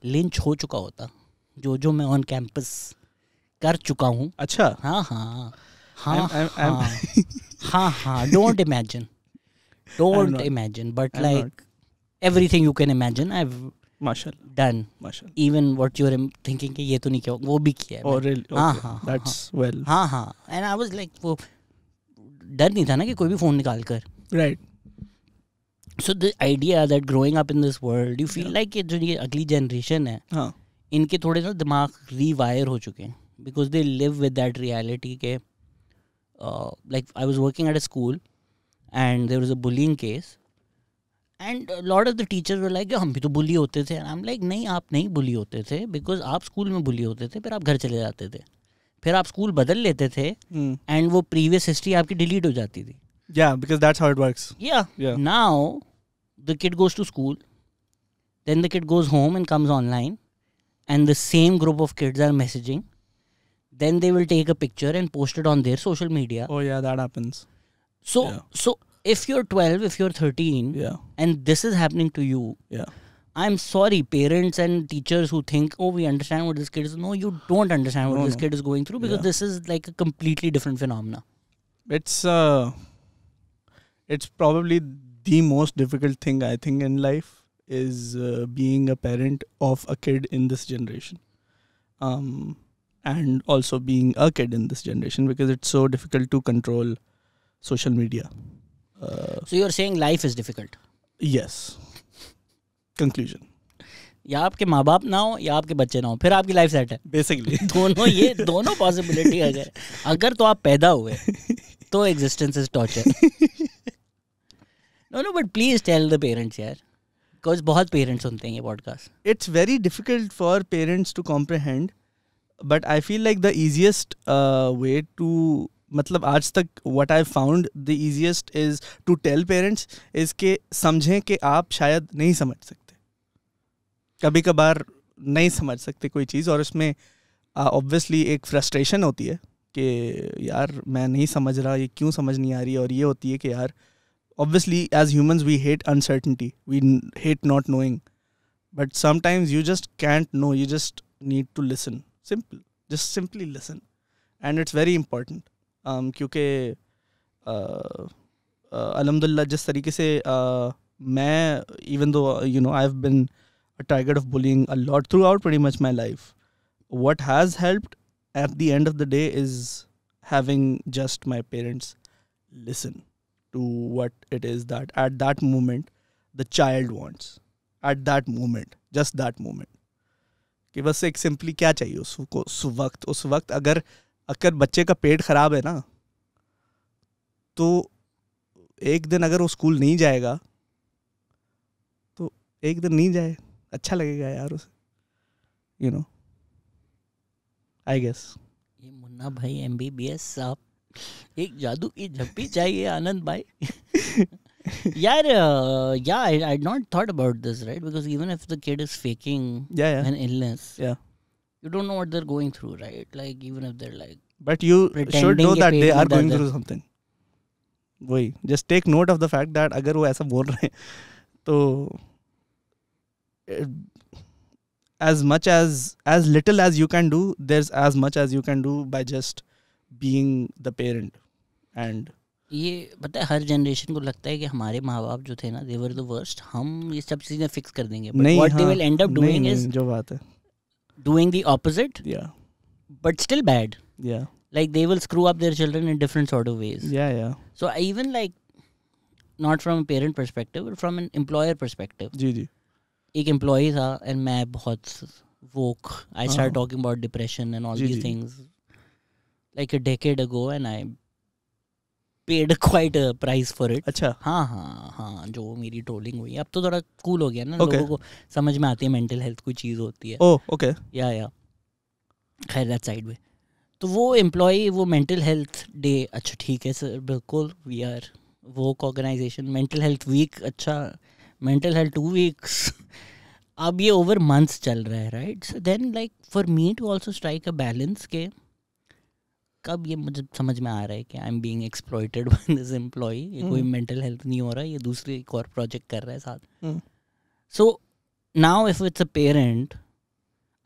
लिंच हो चुका होता, जो मैं ऑन कैंपस कर चुका हूँ. अच्छा. हाँ. Don't imagine. But like everything you can imagine, I've माशाल्लाह, डन, माशाल्लाह. Even what you are thinking कि ये तो नहीं किया, वो भी किया है Oh मैंने. really? हाँ Okay. हाँ That's well. हाँ हाँ. एंड आई वाज लाइक, वो डर नहीं था ना कि कोई भी फ़ोन निकाल कर. Right. So the idea that growing up in this world, you feel Yeah. Like जो ये अगली जनरेशन है, हाँ. इनके थोड़े ना दिमाग रीवायर हो चुके हैं, because they live with that reality के like I was working at a school and there was a bullying case and lot of the teachers were like हम भी तो बुली होते थे. आई एम लाइक नहीं, आप नहीं बुली होते थे, बिकॉज आप स्कूल में बुली होते थे, फिर आप घर चले जाते थे, फिर आप स्कूल बदल लेते थे एंड वो प्रीवियस हिस्ट्री आपकी डिलीट हो जाती थी. Yeah, because that's how it works. Yeah. Now the kid goes to school, then the kid goes home and comes online, and the same group of kids are messaging. Then they will take a picture and post it on their social media. Oh yeah, that happens. So Yeah. so if you're 12, if you're 13, Yeah. and this is happening to you, Yeah. I'm sorry, parents and teachers who think, oh, we understand what this kid is. No, you don't understand what this kid is going through, because this is like a completely different phenomena. It's probably the most difficult thing I think in life is being a parent of a kid in this generation, and also being a kid in this generation, because it's so difficult to control social media. So you're saying life is difficult? Yes. Conclusion. या आपके माँ बाप ना हो या आपके बच्चे ना हो, फिर आपकी लाइफ सेट है. Basically. दोनों पॉसिबिलिटी अगर तो आप पैदा हुए तो existence is torture. No but please tell the parents यार, बिकॉज बहुत पेरेंट्स सुनते हैं ये podcast. It's very difficult for parents to comprehend, but I feel like the easiest way to, मतलब आज तक what I've found the easiest is to tell parents is कि समझें कि आप शायद नहीं समझ सकते, कभी कभार नहीं समझ सकते कोई चीज़, और उसमें ऑब्वियसली एक फ्रस्ट्रेशन होती है कि यार मैं नहीं समझ रहा, ये क्यों समझ नहीं आ रही. और ये होती है कि यार obviously as humans we hate uncertainty, we hate not knowing, but sometimes you just can't know, you just need to listen. Just simply listen, and it's very important. क्योंकि alhamdulillah जिस तरीके से मैं, even though you know I've been a target of bullying a lot throughout pretty much my life, what has helped at the end of the day is having just my parents listen to what it is that at that moment the child wants, at that moment, just that moment. कि बस एक simply क्या चाहिए उसको उस वक्त अगर बच्चे का पेट खराब है ना, तो एक दिन अगर वो स्कूल नहीं जाएगा तो एक दिन नहीं जाए, अच्छा लगेगा यार उसे, यू नो, आई गेस. ये मुन्ना भाई MBBS साहब, एक जादू की झप्पी चाहिए आनंद भाई. यार I had not thought about this, right? Because even if the kid is faking an illness, you don't know what they're going through, right? Like even if they're like, but you should know that they are going through something. वही, just take note of the fact that अगर वो ऐसा बोल रहे हैं तो as little as you can do, there's as much as you can do by just being the parent. And ये पता है हर जनरेशन को लगता है कि हमारे माँ बाप जो थे ना, they were the worst, हम ये सब चीजें फिक्स कर देंगे, but what they will end up doing is जो बात है doing the opposite, but still bad. Like they will screw up their children in different sort of ways. So I even like, not from a parent perspective but from an employer perspective. जी एक employee था and मैं बहुत woke, I started talking about depression and all these things like a decade ago, and I paid quite a price for it. अच्छा. हाँ, जो मेरी trolling हुई, अब तो थोड़ा कूल हो गया ना, लोगों को समझ में आती है मेंटल हेल्थ कोई चीज़ होती है. ओके. या खैर दैट साइड में. तो वो एम्प्लॉई, वो मेंटल हेल्थ डे, अच्छा ठीक है सर, बिल्कुल, we are woke organization, mental health week, अच्छा मेंटल हेल्थ 2 weeks. अब ये ओवर मंथ्स चल रहा है, right? So then like for me to also strike a balance के कब ये मुझे समझ में आ रहा है कि I am being exploited by this employee, ये कोई मेंटल हेल्थ नहीं हो रहा, ये दूसरे एक और प्रोजेक्ट कर रहा है साथ. So now if it's a parent,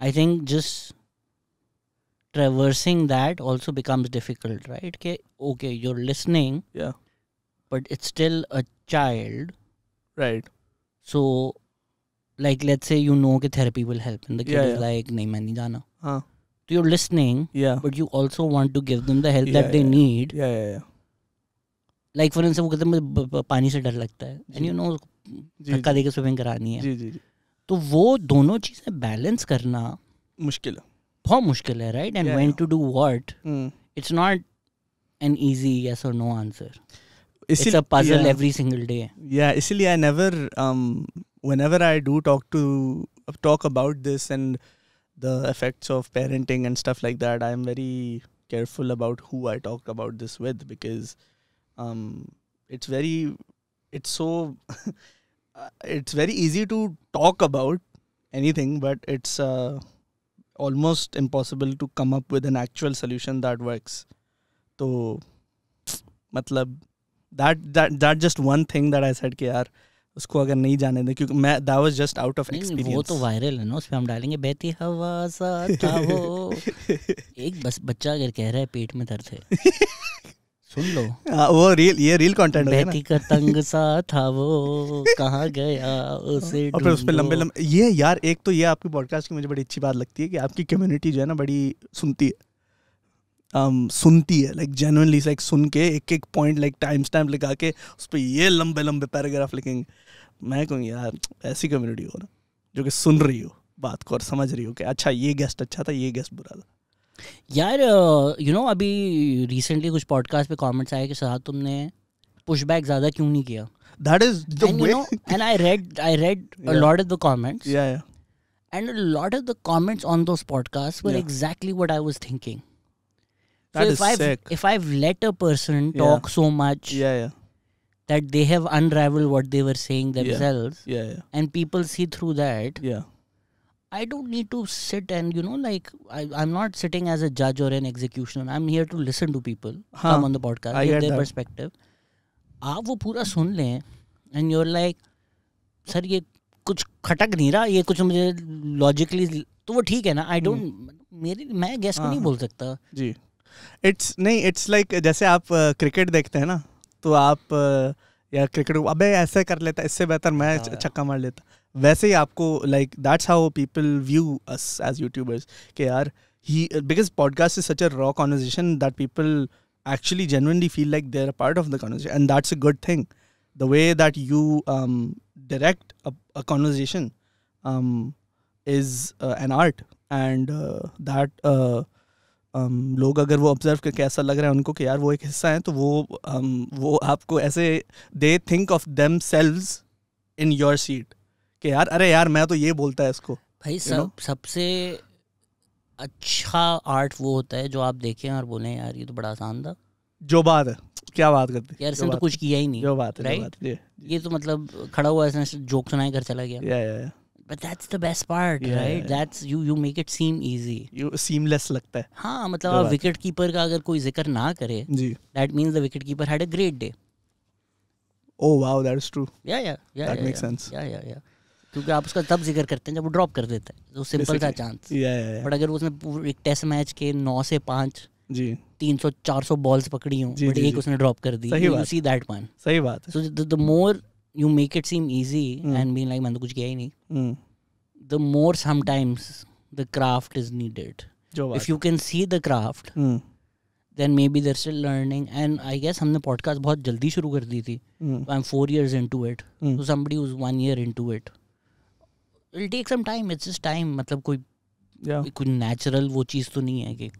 I think just traversing that also becomes difficult, right? Okay, you're listening, but it's still a child, right? So like let's say you know कि therapy will help and the kid is like नहीं मैं नहीं जाना. हाँ. So you're listening, but you also want to give them the help that they need. Like for instance वो कहते हैं मुझे पानी से डर लगता है and you know धक्का देके स्विमिंग करानी है. जी. तो वो दोनों चीजें बैलेंस करना मुश्किल है, बहुत मुश्किल है, right? And when to do what, it's not an easy yes or no answer. It's a puzzle every single day. Yeah, इसीलिए I never whenever I do talk about this and the effects of parenting and stuff like that, I am very careful about who I talk about this with, because it's very easy to talk about anything, but it's almost impossible to come up with an actual solution that works. So मतलब that just one thing that I said कि यार उसको अगर नहीं जाने दे, क्योंकि मैं that was just out of experience. वो तो वायरल है ना, उस पे हम डालेंगे बहती हवा सा था वो. एक बस बच्चा अगर कह रहा है पेट में दर्द है, सुन लो. वो रील कंटेंट है ना. बहती का तंग सा था वो कहाँ गया उसे और फिर उस पे लंबे ये यार, एक तो ये आपकी पॉडकास्ट की मुझे बड़ी अच्छी बात लगती है कि आपकी कम्युनिटी जो है ना बड़ी सुनती है लाइक जेन्युइनली, लाइक सुन के एक पॉइंट लाइक टाइम स्टैम्प लगा के उस पर ये लंबे पैराग्राफ लिखेंगे. मैं कहूँ यार ऐसी कम्युनिटी हो ना जो कि सुन रही हो बात को और समझ रही हो कि अच्छा ये गेस्ट अच्छा था, ये गेस्ट बुरा था. यार यू नो अभी रिसेंटली कुछ पॉडकास्ट पे कमेंट्स आए कि साहब तुमने पुशबैक ज़्यादा क्यों नहीं किया. That is the way. And I read a lot of the comments. Yeah. And a lot of the comments on those podcasts were exactly what I was thinking. That is sick. If I've let a person talk so much that they have unraveled what they were saying themselves, and people see through that, I don't need to sit and, you know, like, I'm not sitting as a judge or an executioner. I'm here to listen to people come on the podcast, give their perspective. आप वो पूरा सुन लें and you're like, sir ये कुछ खटक नहीं रहा, ये कुछ मुझे लॉजिकली, तो वो ठीक है ना. I don't, मैं गेस्ट को नहीं बोल सकता जी. इट्स लाइक जैसे आप क्रिकेट देखते हैं ना, तो आप या क्रिकेट अबे ऐसे कर लेता, इससे बेहतर मैं छक्का मार लेता. वैसे ही आपको like that's how people view us as youtubers कि यार ही, because podcast is such a raw conversation that people actually genuinely feel like they're a part of the conversation, and that's a good thing. The way that you direct a conversation is an art, and that लोग अगर वो observe करके ऐसा लग रहा है उनको कि यार वो एक हिस्सा है, तो वो आपको ऐसे they think of themselves in your seat कि यार अरे यार मैं तो ये बोलता है इसको. भाई सबसे अच्छा आर्ट वो होता है जो आप देखें और बोलें यार ये तो बड़ा आसान था. जो बात है, क्या बात करते यार इसने तो कुछ किया ही नहीं. जो बात है, राइट. ये तो मतलब खड़ा हुआ इसने जोक सुनाए घर चला गया. But that's the best part, right? That's you make it seem easy. You seamless लगता है. हाँ, मतलब आप विकेट कीपर का अगर कोई जिक्र ना करे, that means the wicket keeper had a great day. Oh wow, that is true. Yeah. That makes sense. Yeah. क्योंकि आप उसका तब जिक्र करते हैं जब वो ड्रॉप कर देता है, तो सिंपल सा चांस. बट अगर उसने एक टेस्ट मैच के 9 से 5 300-400 बॉल्स पकड़ी हों, बट एक उसने ड्रॉप कर दी, you see that one. सही बात है. So the more you make it seem easy and being like मैंने तो कुछ किया ही नहीं, the more sometimes the craft is needed. If you can see the craft, then maybe they're still learning. And I guess हमने podcast बहुत जल्दी शुरू कर दी थी. I'm 4 years into it. So somebody who's 1 year into it, it'll take some time. It's just time. मतलब कोई natural वो चीज़ तो नहीं है कि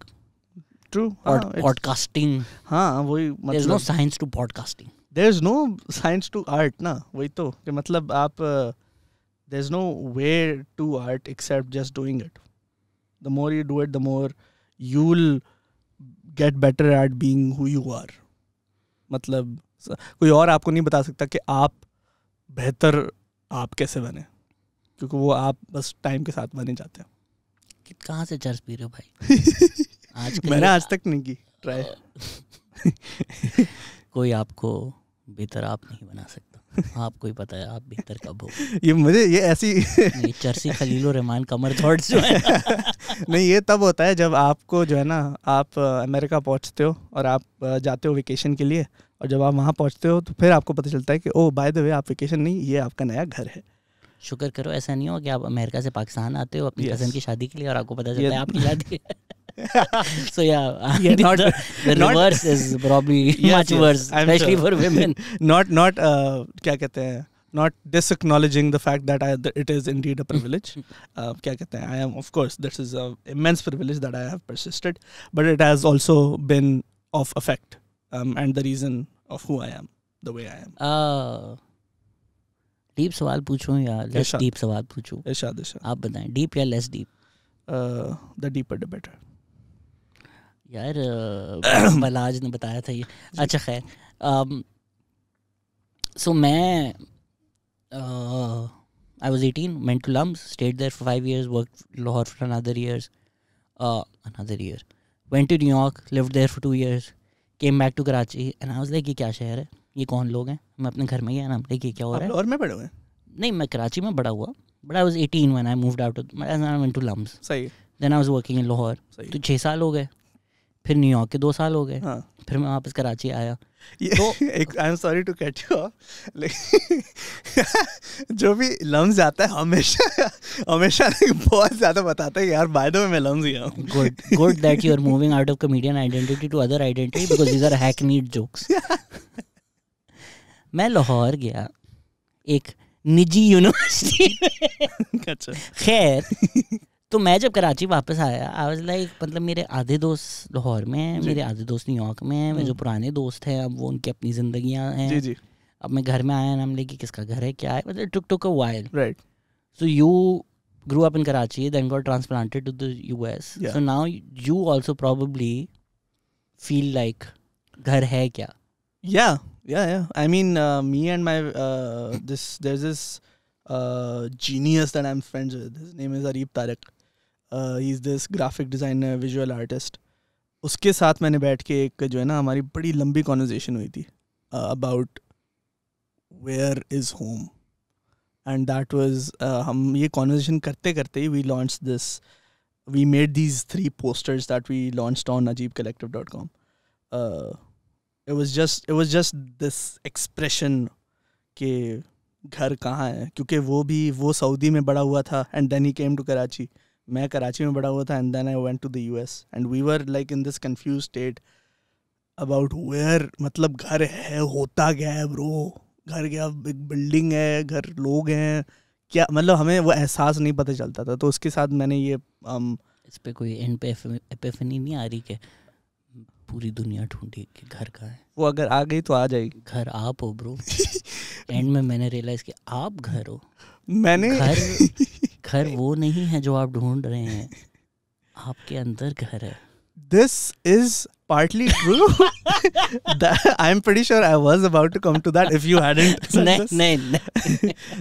True. Podcasting. हाँ वही मतलब. There's no science to podcasting. There's no science to art ना, वही तो कि मतलब आप there's no way to art except just doing it. The more you do it, the more you'll get better at being who you are. मतलब कोई और आपको नहीं बता सकता कि आप बेहतर आप कैसे बने, क्योंकि वो आप बस टाइम के साथ बने जाते हैं. कहाँ से चर्च पी रहे हो भाई? मैंने आज तक नहीं की ट्राई. कोई आपको बेहतर आप नहीं बना सकता. आपको ही पता है आप बेहतर कब हो. ये मुझे ये ऐसी ये चर्सी खलील रहमान कमर थॉट्स जो है नहीं, ये तब होता है जब आपको जो है ना, आप अमेरिका पहुंचते हो और आप जाते हो वेकेशन के लिए, और जब आप वहाँ पहुँचते हो तो फिर आपको पता चलता है कि ओह बाय द वे आप वेकेशन नहीं, ये आपका नया घर है. शुक्र करो ऐसा नहीं हो कि आप अमेरिका से पाकिस्तान आते हो अपनी कज़न की शादी के लिए और आपको पता चलता है आपकी शादी so the reverse is probably much worse, especially for women. Not क्या कहते हैं, not disacknowledging the fact that it is indeed a privilege. क्या कहते हैं, I am, of course, this is an immense privilege that I have persisted, but it has also been of effect and the reason of who I am, the way I am. Deep सवाल पूछूं या less deep सवाल पूछूं? इरशाद आप बताएं, deep या less deep? The deeper the better. यार बलाज ने बताया था ये. अच्छा खैर, सो मैं I was 18, went to Lums, stayed there for 5 years, worked Lahore for another year, went to New York, lived there for 2 years, came back to Karachi and I was like, ये क्या शहर है, ये कौन लोग हैं? मैं अपने घर में गया ना, ये क्या हो रहा है? लाहौर में पढ़े हुए? नहीं, मैं कराची में बड़ा हुआ, but I was 18 when I moved out and I went to Lums. सही. Then I was working in Lahore. तो 6 साल हो गए, फिर न्यूयॉर्क के 2 साल हो गए, हाँ. फिर मैं वापस कराची आया. तो I am sorry to cut you off, जो भी लम्स जाता है हमेशा बहुत ज्यादा बताता है यार बाय द वे मैं लम्स गया हूँ. Good that you are moving out of comedian identity to other identity because these are hackneyed jokes. मैं लाहौर गया एक निजी यूनिवर्सिटी. अच्छा. खैर, तो मैं जब कराची वापस आया आई वाज लाइक, मतलब मेरे आधे दोस्त लाहौर में हैं, मेरे आधे दोस्त न्यूयॉर्क में हैं, मेरे जो पुराने दोस्त हैं अब वो उनकी अपनी जिंदगियां हैं. जी जी. अब मैं घर में आया ना, हम लेके किसका घर है क्या है, मतलब took a while. Right. So you grew up in Karachi, then got transplanted to the US. Yeah. So now you also probably feel like घर है क्या? Yeah. I mean, me and my there's this genius that I'm friends with. His name is Arif Tariq. He's this graphic designer, visual artist. उसके साथ मैंने बैठ के एक जो है ना हमारी बड़ी लंबी कॉन्वर्जेशन हुई थी about where is home. And that was हम ये कॉन्वर्जेशन करते करते ही we made these 3 posters that we launched on ajeebcollective.com. It was just this expression कि घर कहाँ है, क्योंकि वो सऊदी में बड़ा हुआ था and then he came to Karachi. मैं कराची में बड़ा हुआ था and then I went to the US and we were like in this confused state about where, मतलब घर है होता क्या है bro, घर क्या एक बिल्डिंग है, घर लोग हैं क्या, मतलब हमें वो एहसास नहीं पता चलता था. तो उसके साथ मैंने ये इस पे कोई एंड पे एपिफनी नहीं आ रही कि पूरी दुनिया ढूंढी कि घर कहाँ है. वो अगर आ गई तो आ जाएगी. घर आप हो ब्रो. एंड में मैंने रियलाइज कि आप घर हो. मैंने घर वो नहीं है जो आप ढूंढ रहे हैं, आपके अंदर घर है. This is partly true. I'm pretty sure I was about to come to that if you hadn't. नहीं.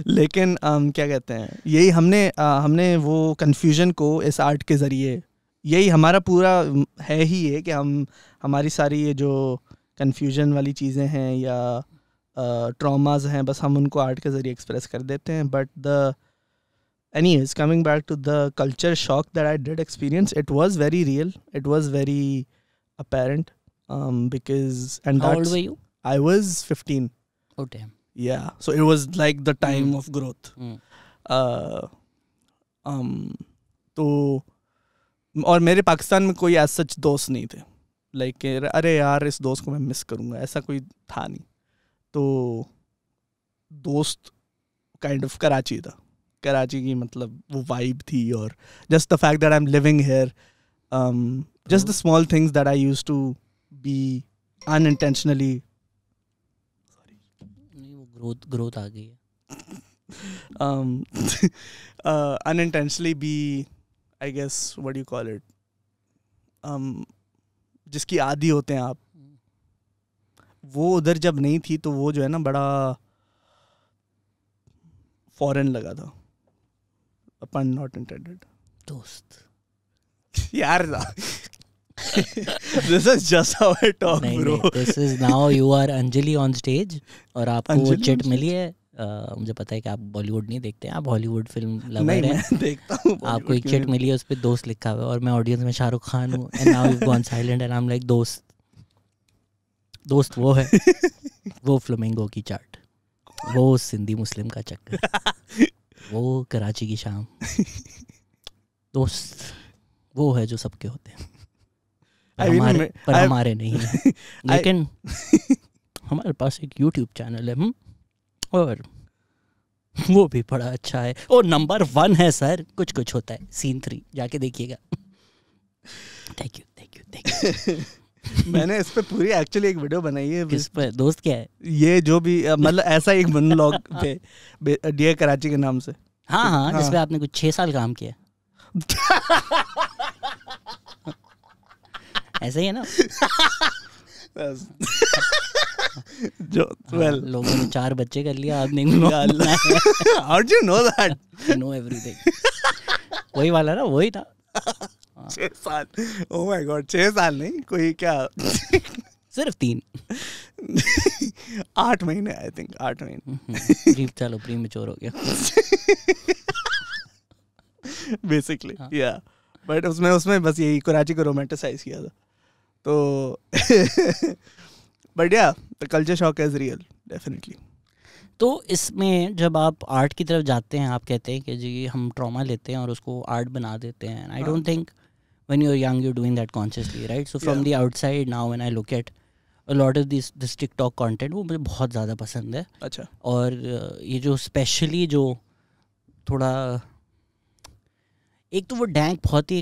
लेकिन क्या कहते हैं, यही हमने वो confusion को इस आर्ट के ज़रिए, यही हमारा पूरा है ही है कि हमारी सारी ये जो confusion वाली चीज़ें हैं या ट्रॉमास हैं, बस हम उनको आर्ट के ज़रिए एक्सप्रेस कर देते हैं. But anyways, coming back to the culture shock that I did experience, it was very real. It was very apparent because How old were you? I was 15. Oh damn. Yeah, so it was like the time of growth. तो और मेरे पाकिस्तान में कोई ऐसा सच दोस्त नहीं थे, like अरे यार इस दोस्त को मैं मिस करूँगा, ऐसा कोई था नहीं. तो दोस्त काइंड ऑफ कराची था. कराची की मतलब वो वाइब थी, और just the fact that I am living here, just the small things that I used to be unintentionally, वो ग्रोथ आ गई है. unintentionally be, I guess, what do you call it, जिसकी आदी होते हैं आप, वो उधर जब नहीं थी तो वो जो है ना बड़ा फॉरेन लगा था. अपन नॉट इंटेंडेड. दोस्त यार this is just how I talk, bro. This is now you are Anjali on stage और आपको वो चिट मिली है. मुझे पता है कि आप बॉलीवुड नहीं देखते हैं, आप हॉलीवुड फिल्म लवर हैं. मैं देखता हूँ. आपको एक चिट मिली है, उस पे दोस्त लिखा हुआ है और मैं ऑडियंस में शाहरुख खान हूँ. And now you gone silent and I am like दोस्त वो है वो फ्लेमिंगो की चाट, वो सिंधी मुस्लिम का चक्कर. वो कराची की शाम दोस्त वो है जो सबके होते हैं पर हमारे नहीं है। लेकिन हमारे पास एक YouTube चैनल है और वो भी बड़ा अच्छा है और नंबर 1 है सर। कुछ कुछ होता है सीन 3 जाके देखिएगा। Thank you. मैंने इस पे पूरी एक्चुअली एक वीडियो बनाई है। किस पे? दोस्त क्या है ये जो भी मतलब ऐसा एक मोनोलॉग पे डियर कराची के नाम से। हाँ जिसपे आपने कुछ 6 साल काम किया। ऐसा ही है ना? जो लोगों ने 4 बच्चे कर लिया, आपने How do you know that? I know everything. वही वाला ना, वही था। 6 साल, oh my god, 6 साल नहीं, कोई क्या सिर्फ 3 8 महीने आई थिंक 8 महीने। चलो प्रीमेच्योर हो गया बेसिकली या बट उसमें बस यही कराची को रोमांटिसाइज किया था तो बट या the culture shock is real definitely. तो इसमें जब आप आर्ट की तरफ जाते हैं, आप कहते हैं कि जी हम ट्रॉमा लेते हैं और उसको आर्ट बना देते हैं। आई don't think when you're young you're doing that consciously, right? So from the outside now when I look at a lot of this TikTok content, वो मुझे बहुत ज़्यादा पसंद है। अच्छा। और ये जो स्पेशली जो थोड़ा एक तो वो डैंक बहुत ही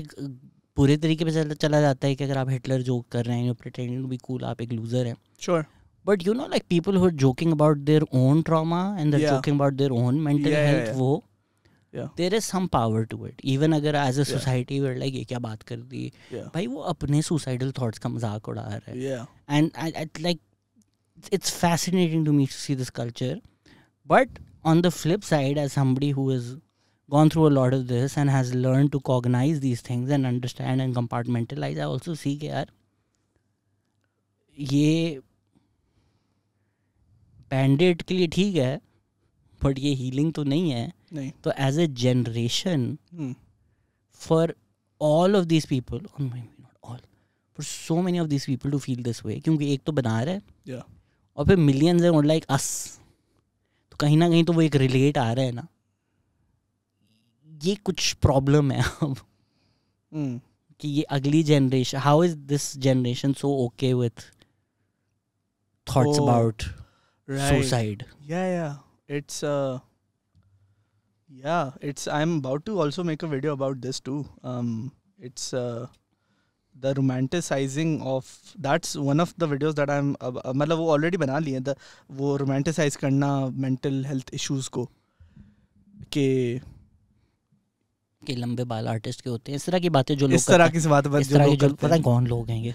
पूरे तरीके पे चला जाता है कि अगर आप हिटलर जोक कर रहे हैं, you pretending to be cool, आप एक लूजर हैं। Sure. But you know, like people who are joking about their own trauma and they're joking about their own mental health, वो there is some power to it. Even अगर as a society we're like ये क्या बात कर दी, भाई वो अपने suicidal thoughts का मजाक उड़ा रहा है। And I like it's fascinating to me to see this culture. But on the flip side, as somebody who has gone through a lot of this and has learned to cognize these things and understand and compartmentalize, I also see कि यार ये बैंडेड के लिए ठीक है but ये healing तो नहीं है। नहीं। तो as a generation for all of these people, not all, for so many of these people to feel this way, क्योंकि एक तो बना रहा है और फिर मिलियंस हैं लाइक अस, तो कहीं ना कहीं तो वो एक रिलेट आ रहा है ना। ये कुछ प्रॉब्लम है अब कि ये अगली generation, how is this generation so okay with thoughts about suicide? It's I'm about to also make a video about this too. It's the romanticizing of, that's one of the videos that I'm मतलब वो already बना लिए हैं, वो romanticize करना mental health issues को कि लंबे बाल आर्टिस्ट के होते हैं, इस तरह की बातें जो लोग इस तरह की बात पता है कौन लोग हैं ये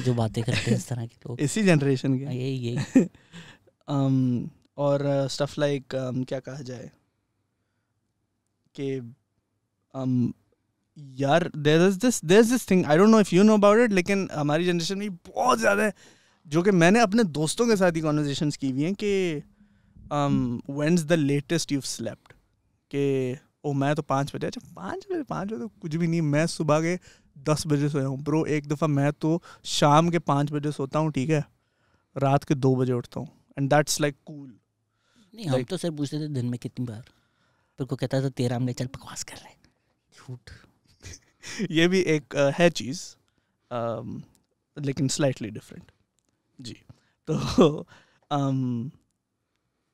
जो बातें करते हैं इस तरह के लोग, इसी जनरेशन के। यही और स्टफ लाइक क्या कहा जाए कि यार there's this thing, I don't know if you know about it, लेकिन हमारी जनरेशन में बहुत ज़्यादा है, जो कि मैंने अपने दोस्तों के साथ ही कॉन्वर्जेशंस की हुई हैं कि when's the latest you've slept, कि मैं तो 5 बजे, अच्छा 5 बजे तो कुछ भी नहीं, मैं सुबह के 10 बजे सोया हूँ ब्रो। एक दफ़ा मैं तो शाम के 5 बजे सोता हूँ, ठीक है, रात के 2 बजे उठता हूँ, एंड दैट्स लाइक कूल। नहीं हम तो सर पूछते थे दिन में कितनी बार, तो को कहता था 13, हमने चल बकवास कर रहे हैं, झूठ। ये भी एक है चीज़, लेकिन स्लाइटली डिफरेंट जी। तो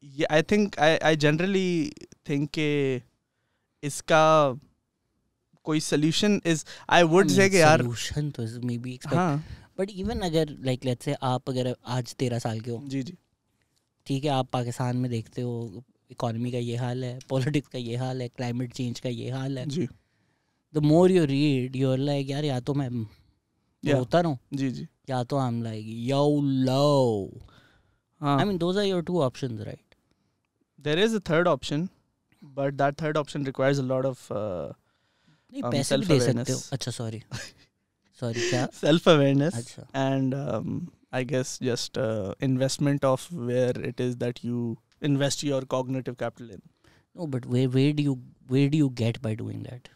ये आई थिंक आई जनरली थिंक के इसका कोई solution is, I would say कि यार सोल्यूशन तो may be expect, but even अगर लाइक लेट्स से आप अगर आज 13 साल के हो, जी ठीक है, आप पाकिस्तान में देखते हो इकोनॉमी का ये हाल है, पॉलिटिक्स का ये हाल है, क्लाइमेट चेंज का ये हाल है जी। The more you read you are like यार या तो मैं होता रहूं जी, या तो I am like YOLO. I mean those are your 2 options, right? There is a third option, but that third option requires a lot of नहीं पैसे भी दे सकते हो। अच्छा सॉरी क्या? Self awareness. अच्छा। And I guess just investment of where it is that you invest your cognitive capital in. No, but where do you get by doing that?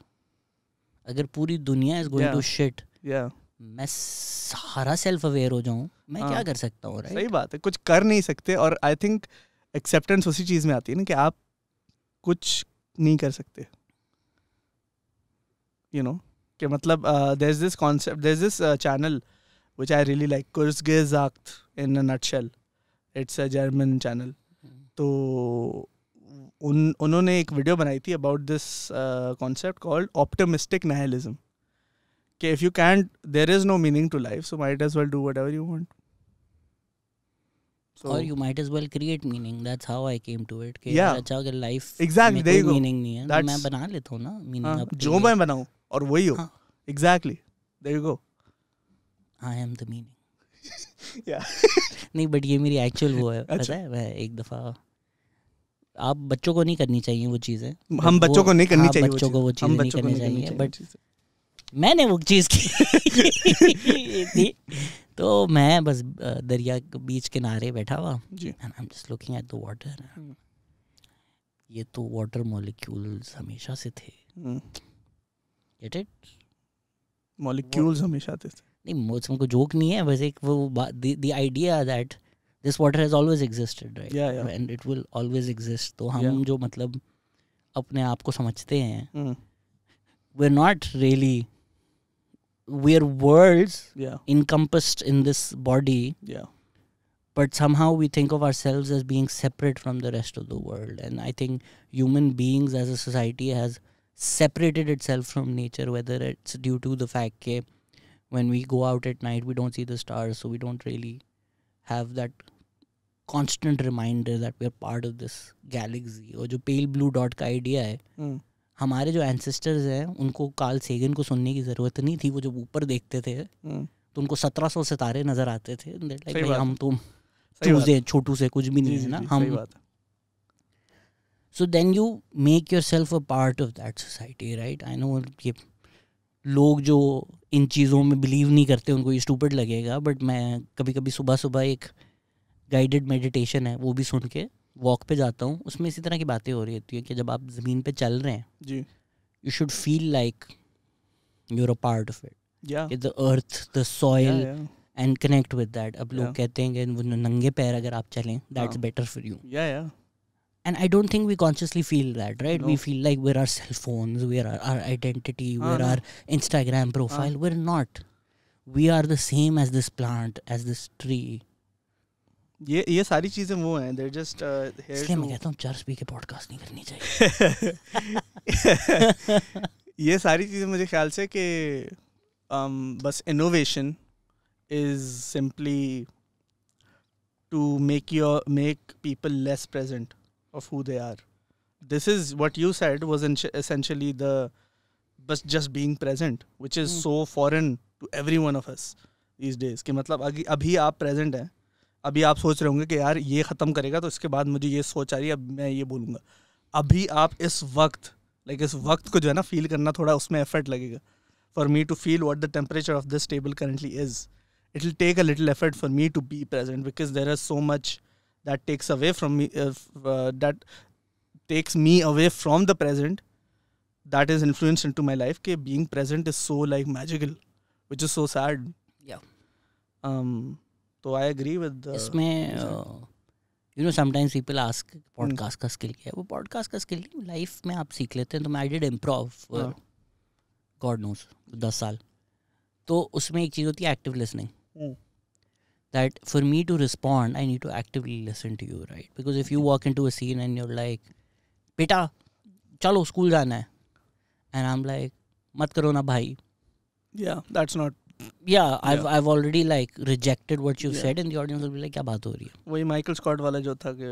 अगर पूरी दुनिया is going to shit, मैं सारा self aware हो जाऊँ, मैं क्या कर सकता हूँ, राइट? सही बात है, कुछ कर नहीं सकते। और आई थिंक एक्सेप्टेंस उसी चीज़ में आती है ना कि आप कुछ नहीं कर सकते, you know, कि मतलब there's this concept, there's this channel which I really like, Kurzgesagt in a nutshell, it's a German channel. तो उन्होंने एक वीडियो बनाई थी about this concept called optimistic nihilism, कि if you can't, there is no meaning to life, so might as well do whatever you want. So, or you might as well create meaning. That's how I came to it. कि Yeah. अच्छा अगर life Exactly, में there कोई you go. meaning नहीं है तो That's- मैं बना लेता हूँ ना meaning हाँ, अपने जो लिए. मैं बनाऊँ और वही हो. हाँ. Exactly, there you go. I am the meaning. Yeah. नहीं बट ये मेरी एक्चुअल वो है. अच्छा. पता है मैं एक दफ़ा, आप बच्चों को नहीं करनी चाहिए वो चीज़ें. हम बच्चों को नहीं करनी चाहिए बच्चों को वो हम चीज़ें नहीं बच्चों को करनी नहीं चाहिए. बट मैंने वो चीज़ की थी. तो मैं बस दरिया के बीच किनारे बैठा हुआ जी. And I am just looking at the water. ये तो वाटर मॉलिक्यूल्स हमेशा से थे. Get it? मॉलिक्यूल्स हमेशा आते थे. नहीं मुझमें कोई जोक नहीं है, बस एक वो the idea that this water has always existed, right, and it will always exist. तो हम जो मतलब अपने आप को समझते हैं, we are not really, we are worlds encompassed in this body, but somehow we think of ourselves as being separate from the rest of the world. And I think human beings as a society has separated itself from nature, whether it's due to the fact that when we go out at night we don't see the stars, so we don't really have that constant reminder that we're part of this galaxy. और जो pale blue dot का idea है, हमारे जो ancestors हैं उनको Carl Sagan को सुनने की ज़रूरत नहीं थी. वो जब ऊपर देखते थे तो उनको 1700 सितारे नज़र आते थे. लाइक हम तो चूजे छोटू से कुछ भी नहीं है ना हम. So then you make yourself a part of that society, right. I know कि लोग जो इन चीज़ों में बिलीव नहीं करते उनको ये स्टूपिड लगेगा, बट मैं कभी कभी सुबह सुबह एक गाइडेड मेडिटेशन है वो भी सुन के वॉक पे जाता हूँ. उसमें इसी तरह की बातें हो रही होती है कि जब आप ज़मीन पे चल रहे हैं जी, you should feel like you are a part of it, the earth, the soil, and connect with that. अब लोग कहते हैं कि वो नंगे पैर अगर आप चलें that's better for you. And I don't think we consciously feel that, right? No. We feel like we're our cell phones, we're our identity, we're our Instagram profile. We're not. We are the same as this plant, as this tree. ये सारी चीजें वो हैं, they're just here. इसलिए मैं कहता हूँ church P के पॉडकास्ट नहीं करनी चाहिए. ये सारी चीजें मुझे ख्याल से कि बस innovation is simply to make people less present of who they are. This is what you said was essentially just being present, which is so foreign to every one of us these days. कि मतलब अभी आप present हैं, अभी आप सोच रहे होंगे कि यार ये ख़त्म करेगा तो इसके बाद मुझे ये सोच आ रही है, अब मैं ये बोलूँगा. अभी आप इस वक्त को जो है ना फील करना, थोड़ा उसमें एफर्ट लगेगा. For me to feel what the temperature of this table currently is, it will take a little effort for me to be present, because there is so much that takes away from me, that takes me away from the present, that is influenced into my life. Ke being present is so like magical, which is so sad. So I agree with इसमें you know sometimes people ask podcast का skill क्या है. वो podcast का skill नहीं, life में आप सीख लेते हैं. तो मैं I did improv God knows 10 साल. तो उसमें एक चीज़ होती है active listening. That for me to respond, I need to actively listen to you, right? Because if you walk into a scene and you're like, बेटा चलो स्कूल जाना है, and I'm like, मत करो ना भाई. Yeah, that's not. Yeah, I've already like rejected what you said, and the audience will be like, क्या बात हो रही है. वही माइकल स्कॉट वाला जो था कि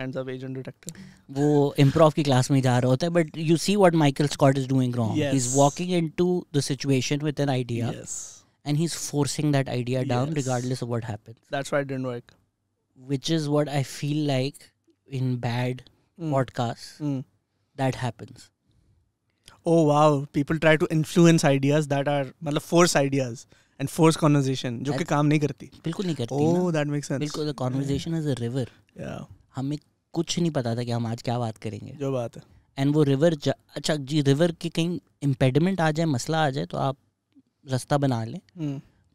ends up agent detective. वो improv की क्लास में जा रहा होता है, but you see what Michael Scott is doing wrong. Yes. He's walking into the situation with an idea. Yes. And he's forcing that idea down regardless of what happens. That's why it didn't work. Which is what I feel like in bad podcasts that happens. Oh wow, people try to influence ideas that are मतलब force ideas and force conversation जो कि काम नहीं करती. बिल्कुल नहीं करती. Oh, that makes sense. बिल्कुल. The conversation is a river. Yeah. हमें कुछ नहीं पता था कि हम आज क्या बात करेंगे. जो बात है. And वो river अच्छा जी river की कहीं impediment आ जाए, मसला आ जाए तो आप रास्ता बना लें.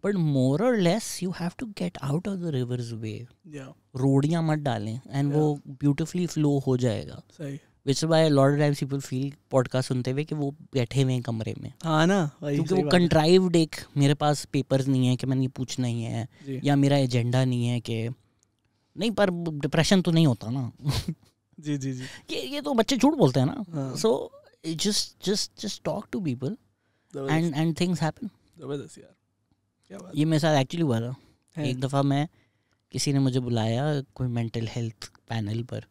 But more or less you have to get out of the river's way. Yeah. रोड़ियाँ मत डालें and वो beautifully flow हो जाएगा. सही. which is why a lot of times people feel podcast सुनते हुए कि वो बैठे हुए हैं कमरे में. हाँ ना, क्योंकि वो कंट्राइव्ड एक मेरे पास पेपर्स नहीं है कि मैंने ये पूछना ही है, या मेरा एजेंडा नहीं है कि नहीं, पर डिप्रेशन तो नहीं होता ना. जी जी जी, ये तो बच्चे झूठ बोलते हैं ना. सो just talk to people and things happen. जबरदस्त यार, क्या बात. ये मेरे साथ एक्चुअली हुआ था. एक दफ़ा मैं, किसी ने मुझे बुलाया कोई मेंटल हेल्थ पैनल पर.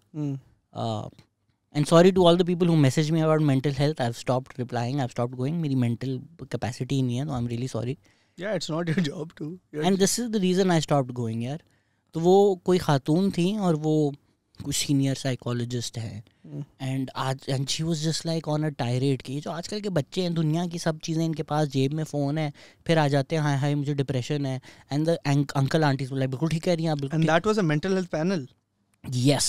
And sorry to all the people who message me about mental health. I have stopped replying, I have stopped going. मेरी मेंटल कैपेसिटी नहीं है, तो I am really sorry. Yeah it's not your job to, and this is the reason I stopped going यार. तो वो कोई खातून थी और वो कुछ सीनियर साइकोलॉजिस्ट है, and she was just like on a टायरेट कि जो आजकल के बच्चे हैं, दुनिया की सब चीज़ें इनके पास, जेब में फ़ोन है, फिर आ जाते हैं हाय हाय मुझे डिप्रेशन है. And the uncle aunties like बिल्कुल ठीक कह रही हैं आप. And that was a mental health panel. Yes.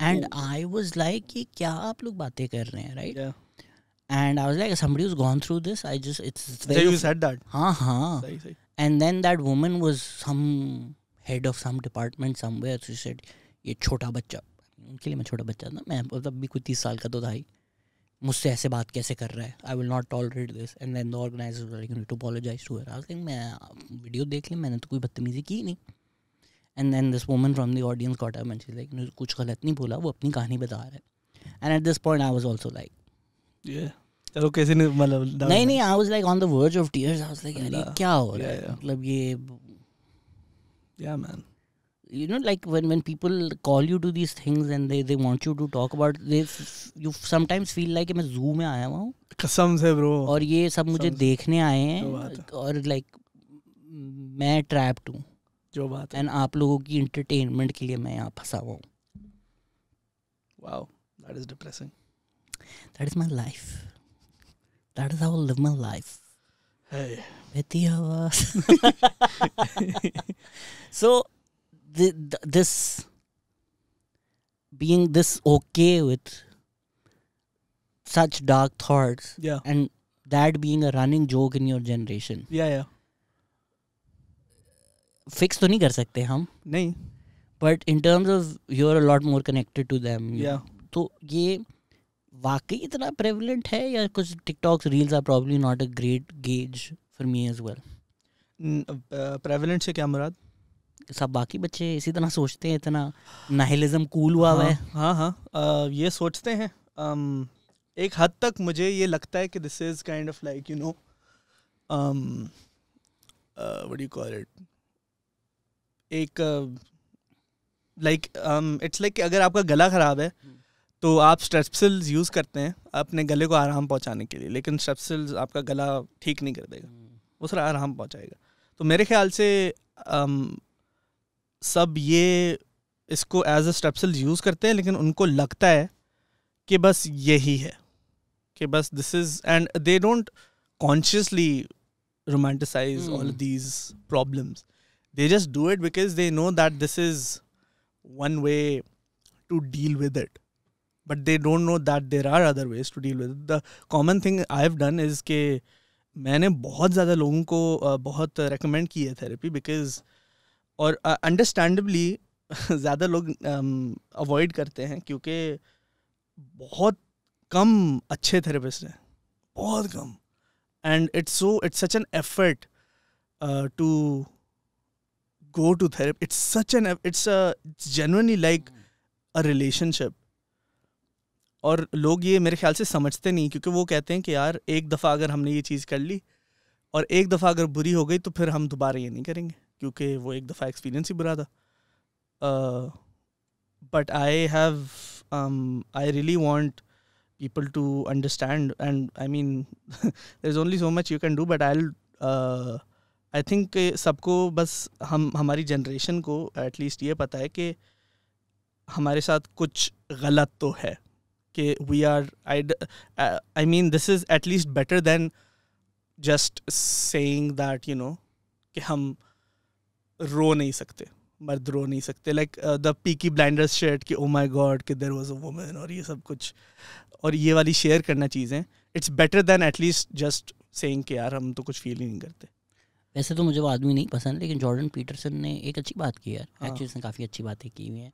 And I was like कि क्या आप लोग बातें कर रहे हैं, right? And I was like somebody who's gone through this. I just it's very, you said that. हाँ. सही. And then that woman was some head of some department somewhere. She said ये छोटा बच्चा, उनके लिए मैं छोटा बच्चा था, मैं तब भी कोई 30 साल का तो था ही, मुझसे ऐसे बात कैसे कर रहा है. I will not tolerate this. And then the organizers were like you need to apologize to her. I was like मैं वीडियो देख ली, मैंने तो कोई बदतमीजी की नहीं. And then this woman from the audience got up and she like कुछ गलत नहीं बोला, वो अपनी कहानी बता रहा है. And at this point I was also like चलो कैसे नहीं, मतलब नहीं, आई was like on the verge of tears. I was like यार ये क्या हो रहा है, मतलब ये. या man, you know, like when people call you to these things and they want you to talk about this, you sometimes feel like मैं zoo में आया हुआ हूँ कसम से ब्रो, और ये सब मुझे देखने आए हैं, और like मैं trapped हूँ, जो बात है. एंड आप लोगों की entertainment के लिए मैं यहाँ फंसा हुआ हूँ. Wow, that is depressing. That is my life. That is how I live my life. Hey. बेती आवाज़. So this being this okay with such dark thoughts, and that being a running joke in your generation, fix तो नहीं कर सकते हम, नहीं, but in terms of you're a lot more connected to them, तो ये वाकई इतना prevalent है, या कुछ TikToks reels are probably not a great gauge for me as well. prevalent से क्या मुराद? सब बाकी बच्चे इसी तरह सोचते हैं, इतना नाहिलिज्म कूल हुआ है. हाँ, ये सोचते हैं. एक हद तक मुझे ये लगता है कि this is kind of like you know what do you call it, एक लाइक इट्स लाइक अगर आपका गला ख़राब है तो आप स्ट्रेप्सिल्स यूज़ करते हैं अपने गले को आराम पहुंचाने के लिए, लेकिन स्ट्रेप्सिल्स आपका गला ठीक नहीं कर देगा, वो सिर्फ आराम पहुंचाएगा. तो मेरे ख्याल से सब ये इसको एज अ स्ट्रेप्सिल्स यूज़ करते हैं, लेकिन उनको लगता है कि बस यही है, कि बस this is, and they don't consciously romanticize all of these problems. They just do it because they know that this is one way to deal with it. But they don't know that there are other ways to deal with it. The common thing I've done is कि मैंने बहुत ज़्यादा लोगों को बहुत recommend की है therapy because, और understandably ज़्यादा लोग avoid करते हैं क्योंकि बहुत कम अच्छे therapist हैं, बहुत कम. And it's such an effort to go to therapy. It's genuinely like a relationship. और लोग ये मेरे ख्याल से समझते नहीं, क्योंकि वो कहते हैं कि यार एक दफ़ा अगर हमने ये चीज़ कर ली और एक दफ़ा अगर बुरी हो गई तो फिर हम दोबारा ये नहीं करेंगे, क्योंकि वो एक दफ़ा एक्सपीरियंस ही बुरा था. But I really want people to understand, and I mean there's only so much you can do, but I think सबको बस हमारी जनरेशन को at least ये पता है कि हमारे साथ कुछ गलत तो है, कि we are I mean this is at least better than just saying that you know कि हम रो नहीं सकते, मर्द रो नहीं सकते, like the Peaky Blinders shit कि oh my god कि there was a woman और ये सब कुछ, और ये वाली शेयर करना चीज़ें, it's better than at least just saying कि यार हम तो कुछ फील ही नहीं करते. वैसे तो मुझे वो आदमी नहीं पसंद, लेकिन जॉर्डन पीटरसन ने एक अच्छी बात की यार. एक्चुअली उसने काफ़ी अच्छी बातें की हुई हैं.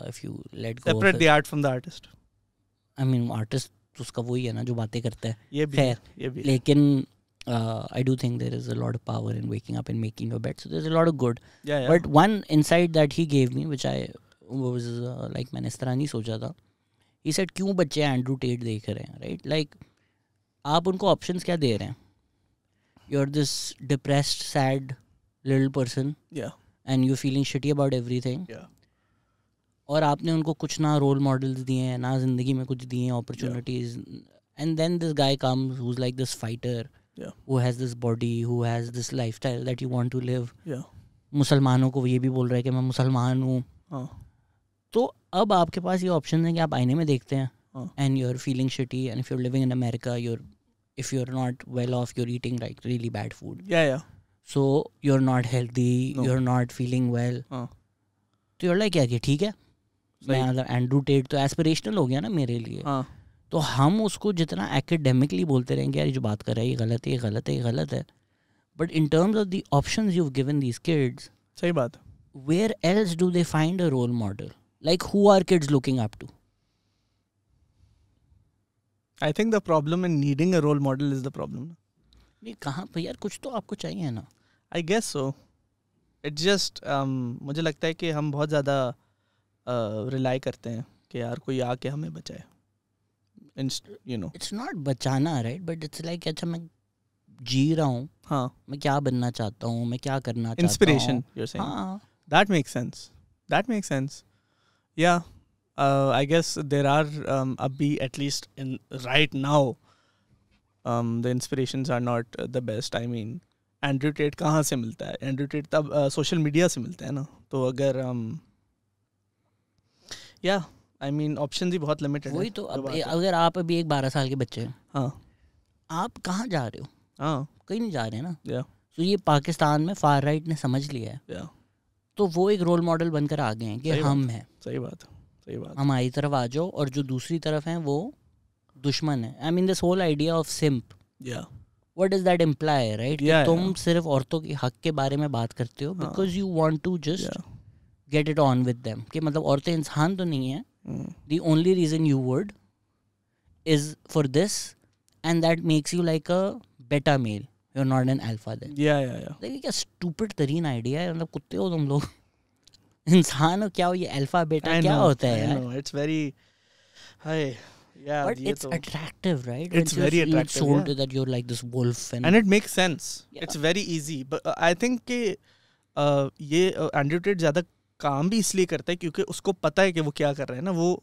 If you let go separate the art from the artist. I mean artist तो उसका वही है ना जो बातें करता है. ये भी खैर, ये भी लेकिन I do think there is a lot of power in waking up and making your bed. So there's a lot of good. yeah. But one insight that he gave me, which I was like, मैंने इस तरह नहीं सोचा था. He said क्यों बच्चे Andrew Tate देख रहे हैं, right? Like आप उनको options क्या दे रहे हैं? You're this depressed, sad little person. yeah And you're feeling shitty about everything. yeah और आपने उनको कुछ ना रोल मॉडल्स दिए हैं, ना जिंदगी में कुछ दिए हैं opportunities. And then this guy comes who's like this fighter. yeah who has this body, who has this lifestyle that you want to live. yeah मुसलमानों को ये भी बोल रहा है कि मैं मुसलमान हूँ. तो अब आपके पास ये ऑप्शन है कि आप आईने में देखते हैं and you're feeling shitty, and if you're living in America, if you're not well off, you're eating like really bad food. yeah So you're not healthy, No. you're not feeling well. तो you're like यार ये ठीक है, मैं मतलब Andrew Tate तो aspirational हो गया ना मेरे लिए. तो हम उसको जितना एकेडमिकली बोलते रहेंगे यार ये जो बात कर रहा है ये गलत है, ये गलत है, ये गलत है. But in terms of the options you have given these kids, सही बात. Where else do they find a role model? Like who are kids looking up to? I think the problem in needing a role model is the problem. नहीं कहाँ पर यार, कुछ तो आपको चाहिए ना. I guess so. It's just मुझे लगता है कि हम बहुत ज़्यादा रिलाई करते हैं कि यार कोई आके हमें बचाए. You know, it's not बचाना, right? But it's like अच्छा मैं जी रहा हूँ, हाँ, मैं क्या बनना चाहता हूँ, मैं क्या करना चाहता हूँ. Inspiration, you're saying. हाँ. That makes sense. That makes sense. Yeah. I guess there are abhi at least in right now the inspirations are not the best. I mean, Andrew Tate कहाँ से मिलता है? Andrew Tate तब social media से मिलता है ना. तो अगर yeah, I mean options ही बहुत limited है. वही तो. अब अगर आप अभी एक 12 साल के बच्चे हैं, हाँ, आप कहाँ जा रहे हो? हाँ, कहीं नहीं जा रहे ना. yeah, तो ये पाकिस्तान में फार राइट ने समझ लिया है. yeah. तो वो एक रोल मॉडल बनकर आ गए हैं कि हम हैं. सही बात, सही बात. हमारी तरफ आ जाओ, और जो दूसरी तरफ हैं वो दुश्मन है. I mean this whole idea of simp, Yeah. What does that imply, right? Yeah, तुम सिर्फ औरतों के हक के बारे में बात करते हो because you want to just get it on with them. कि मतलब औरतें इंसान तो नहीं है. The only reason you would is for this, and that makes you like a beta male. You're not an alpha then. Yeah. Like क्या stupid तरीन idea है. मतलब कुत्ते हो तुम लोग. इंसान हो क्या हो, ये अल्फा बेटा क्या होता है यार? It's very high. Yeah, but it's attractive, right? It's very attractive. You're sold that you're like this wolf, and it makes sense. Yeah. It's very easy. But I think कि ये Andrew Tate ज़्यादा काम भी इसलिए करता है क्योंकि उसको पता है कि वो क्या कर रहा है ना. वो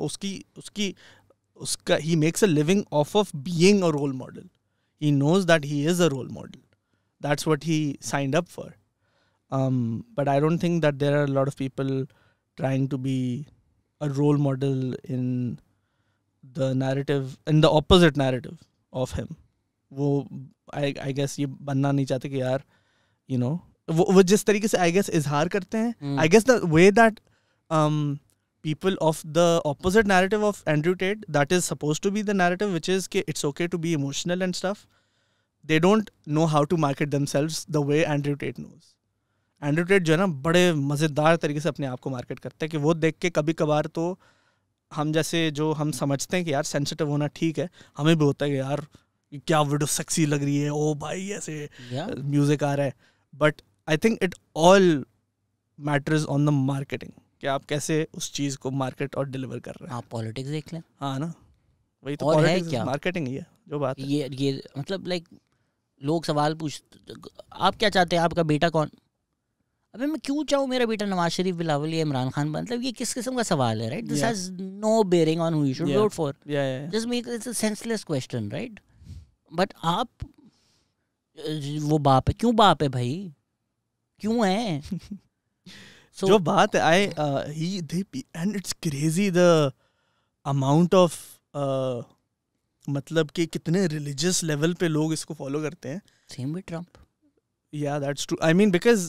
उसका he makes a living off of being a role model. He knows that he is a role model. That's what he signed up for. But I don't think that there are a lot of people trying to be a role model in the narrative, in the opposite narrative of him. वो I guess ये बनना नहीं चाहते कि यार you know वो जिस तरीके से I guess इजहार करते हैं. I guess the way that people of the opposite narrative of Andrew Tate, that is supposed to be the narrative, which is कि it's okay to be emotional and stuff. They don't know how to market themselves the way Andrew Tate knows. Andrew Tate जो है ना बड़े मज़ेदार तरीके से अपने आप को मार्केट करता है कि वो देख के कभी कभार तो हम जैसे जो हम समझते हैं कि यार सेंसिटिव होना ठीक है, हमें भी होता है कि यार क्या वीडियो सेक्सी लग रही है, ओ भाई ऐसे म्यूजिक आ रहा है. But I think it all matters on the marketing, कि आप कैसे उस चीज़ को मार्केट और डिलीवर कर रहे हैं. आप पॉलिटिक्स देख लें. हाँ ना, वही तो और है पॉलिटिक्स, क्या मार्केटिंग ही है जो बात है. ये मतलब लाइक लोग सवाल पूछते, आप क्या चाहते हैं, आपका बेटा कौन? अबे मैं क्यों चाहूँ मेरा बेटा नवाज शरीफ, बिलावल या इमरान खान? मतलब ये किस किस्म का सवाल है, right? This has no bearing on who you should vote for. Just make it's a senseless question, right? But आप वो बाप है, क्यों बाप है भाई, क्यों है? So, जो बात है and it's crazy the amount of मतलब कि कितने religious level पे लोग इसको follow करते हैं. Same with Trump. Yeah, that's true. I mean because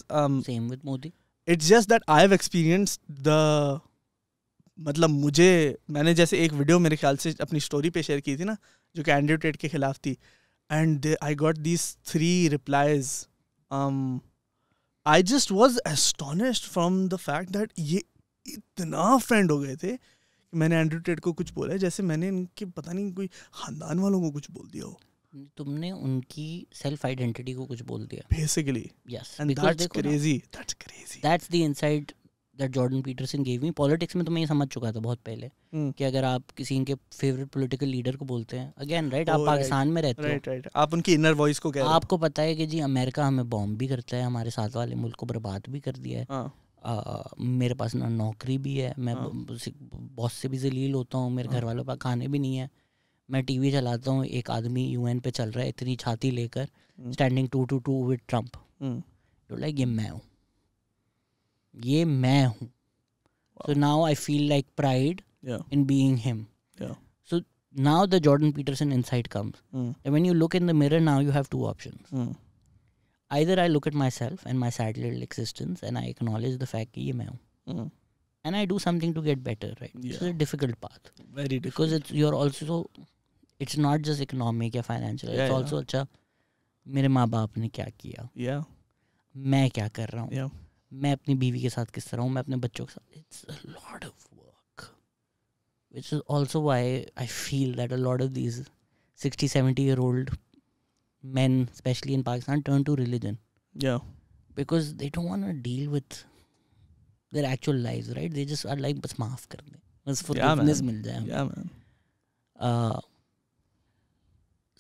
same with Modi. It's just that I've experienced the मतलब मैंने जैसे एक वीडियो मेरे ख्याल से अपनी स्टोरी पे शेयर की थी ना, जो कि एंड्रू टेट के खिलाफ थी, and I got these 3 replies. I just was astonished from the fact that ये इतना फ्रेंड हो गए थे मैंने एंड्रू टेट को कुछ बोला है जैसे मैंने इनके पता नहीं कोई खानदान वालों को कुछ बोल दिया हो. तुमने उनकी सेल्फ आइडेंटिटी को कुछ बोल दिया basically. Yes and that's crazy. That's the insight that Jordan Peterson gave me. Politics में तो मैं ये समझ चुका था बहुत पहले कि अगर आप किसी इनके फेवरेट पॉलिटिकल लीडर को बोलते हैं, अगेन राइट, आप पाकिस्तान में रहते हो, राइट, आप उनकी इनर वॉइस को कह रहे हो. आपको पता है कि जी अमेरिका हमें बॉम्ब भी करता है, हमारे साथ वाले मुल्क को बर्बाद भी कर दिया है. मेरे पास ना नौकरी भी है, मैं बॉस से भी जलील होता हूँ, मेरे घर वालों पर खाने भी नहीं है, मैं टीवी चलाता हूँ, एक आदमी यूएन पे चल रहा है इतनी छाती लेकर, स्टैंडिंग 2-2 विद ट्रम्प. तो लाइक ये मैं हूँ, ये मैं हूँ. So now I feel like pride in being him. So now the Jordan Peterson insight comes. And when you look in the mirror now, you have two options. Either I look at myself and my sad little existence and I acknowledge the fact कि ये मैं हूँ. And I do something to get better, right? It's a difficult path. Very difficult. Because you're also, it's not just economic या financial. It's also अच्छा मेरे माँ बाप ने क्या किया, मैं क्या कर रहा हूँ, मैं अपनी बीवी के साथ किस तरह हूँ, मैं अपने बच्चों के साथ. It's a lot of work, which is also why I feel that a lot of these 60-70-year-old men, especially in Pakistan, turn to religion. Because they don't want to deal with their actual lives, right? They just are like, बस माफ कर दे, बस forgiveness मिल जाए. Yeah, man.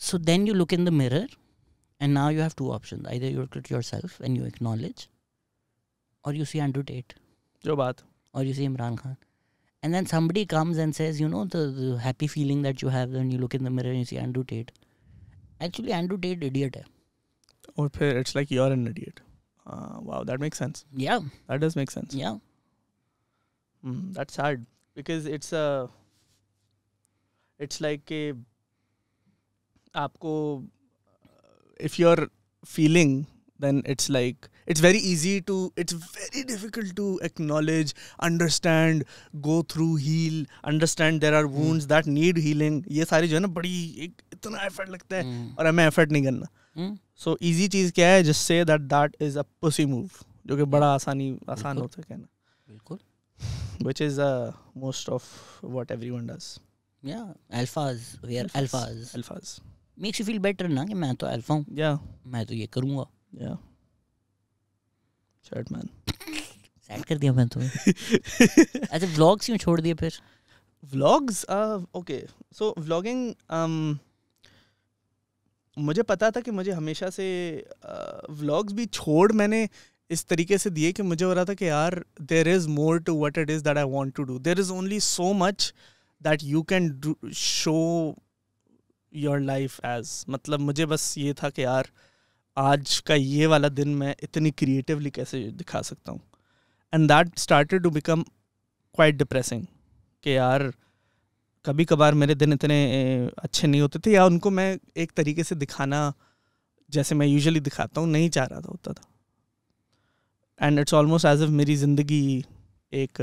So then you look in the mirror, and now you have two options. Either you look at yourself and you acknowledge, or you see Andrew Tate, जो बात, or you see Imran Khan, and then somebody comes and says, you know, the happy feeling that you have when you look in the mirror and you see Andrew Tate. Actually, Andrew Tate idiot है. और फिर it's like you're an idiot. Wow, that makes sense. Yeah, that does make sense. Yeah, that's sad because it's like a आपको if you're feeling, then it's like it's very difficult to acknowledge, understand, go through, heal, understand there are wounds that need healing. ये सारी जो है ना बड़ी एक इतना effort लगता है और हमें एफर्ट नहीं करना. So easy चीज़ क्या है, just say that is a pussy move, जो कि बड़ा आसान होता है कहना. बिल्कुल. Which is most of what everyone does. Yeah, alphas. We are alphas. Makes you feel better ना कि मैं तो अल्फा हूँ. Yeah. मैं तो ये करूँगा. Yeah. Sad man. Sad कर दिया मैं तो. अच्छा vlogs क्यों छोड़ दिए फिर? Vlogs? Okay. So vlogging, मुझे पता था कि मुझे हमेशा से vlogs भी छोड़ मैंने इस तरीके से दिए कि मुझे हो रहा था कि यार there is more to what it is that I want to do. There is only so much that you can do, show your life as. मतलब मुझे बस ये था कि यार आज का ये वाला दिन मैं इतनी क्रिएटिवली कैसे दिखा सकता हूँ. And that started to become quite depressing कि यार कभी कभार मेरे दिन इतने अच्छे नहीं होते थे या उनको मैं एक तरीके से दिखाना जैसे मैं यूजुअली दिखाता हूँ नहीं चाह रहा था होता था. And it's almost as if मेरी ज़िंदगी एक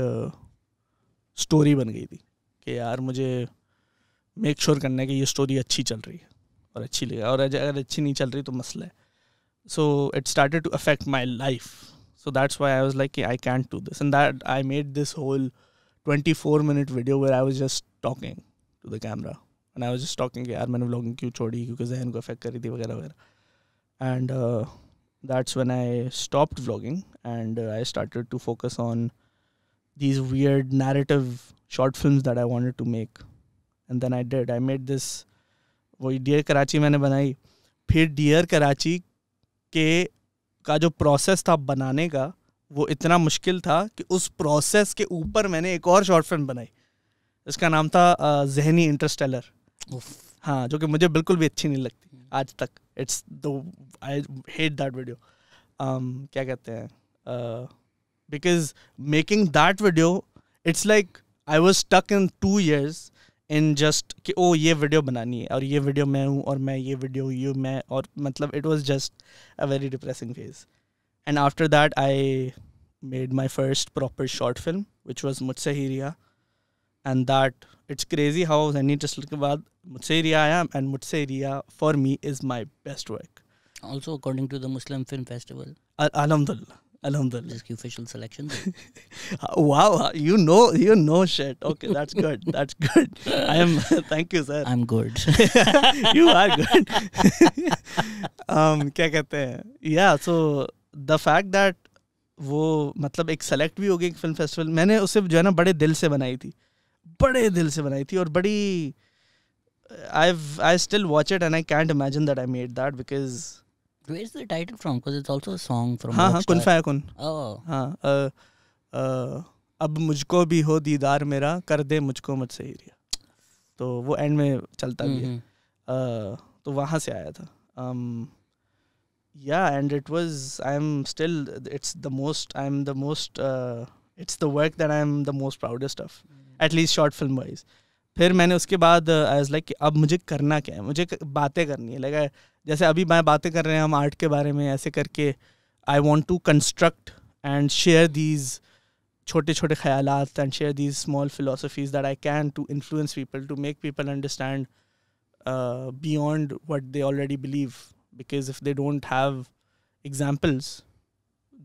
स्टोरी बन गई थी कि यार मुझे मेक श्योर करना है कि ये स्टोरी अच्छी चल रही है और अच्छी लगे, और अगर अच्छी नहीं चल रही तो मसला है. So it started to affect my life. So that's why I was like, I can't do this. And that I made this whole 24-minute video where I was just talking to the camera. And I was just talking कि यार मैंने vlogging क्यों छोड़ी क्योंकि ज़हन को affect करी थी वगैरह वगैरह. And that's when I stopped vlogging and I started to focus on these weird narrative short films that I wanted to make. And then I did. I made this. वही डियर कराची मैंने बनाई. फिर dear Karachi के का जो process था बनाने का वो इतना मुश्किल था कि उस प्रोसेस के ऊपर मैंने एक और शॉर्ट फिल्म बनाई. इसका नाम था जहनी इंटरस्टेलर. हाँ, जो कि मुझे बिल्कुल भी अच्छी नहीं लगती आज तक. It's I hate that video. क्या कहते हैं, because making that video it's like I was stuck in 2 years in just कि ओ ये वीडियो बनानी है और ये वीडियो मैं हूँ और मैं ये वीडियो ये मैं, और मतलब it was just a very depressing phase. And after that I made my first proper short film which was मुझसे ही रिया. And that it's crazy how जहनी इंटरस्टेलर के बाद मुझसे ही रिया आया. एंड मुझसे ही रिया for me is my best work. Also according to the Muslim Film Festival. Alhamdulillah. Alhamdulillah. जिसकी official selection थी. Wow, you know shit. Okay, that's good. That's good. I am. Thank you, sir. I'm good. You are good. क्या कहते हैं? Yeah, so the fact that वो मतलब एक select भी हो गई फिल्म फेस्टिवल, मैंने उसे जो है ना बड़े दिल से बनाई थी और बड़ी I still watch it and I can't imagine that I made that because Where's the title from? Because it's also a song from हाँ कुन फाया कुन. Oh. हाँ अब मुझको भी हो दीदार मेरा, कर दे मुझको मुझसे ही रिया. तो वो एंड में चलता भी है. तो वहाँ से आया था. Yeah, and it was, it's the work that I'm the most proudest of, at least short film wise. फिर मैंने उसके बाद I was like अब मुझे करना क्या है, मुझे बातें करनी है. Like जैसे अभी मैं बातें कर रहे हैं हम आर्ट के बारे में, ऐसे करके I want to construct and share these छोटे छोटे ख्यालात and share these small philosophies that I can to influence people, to make people understand beyond what they already believe. Because if they don't have examples,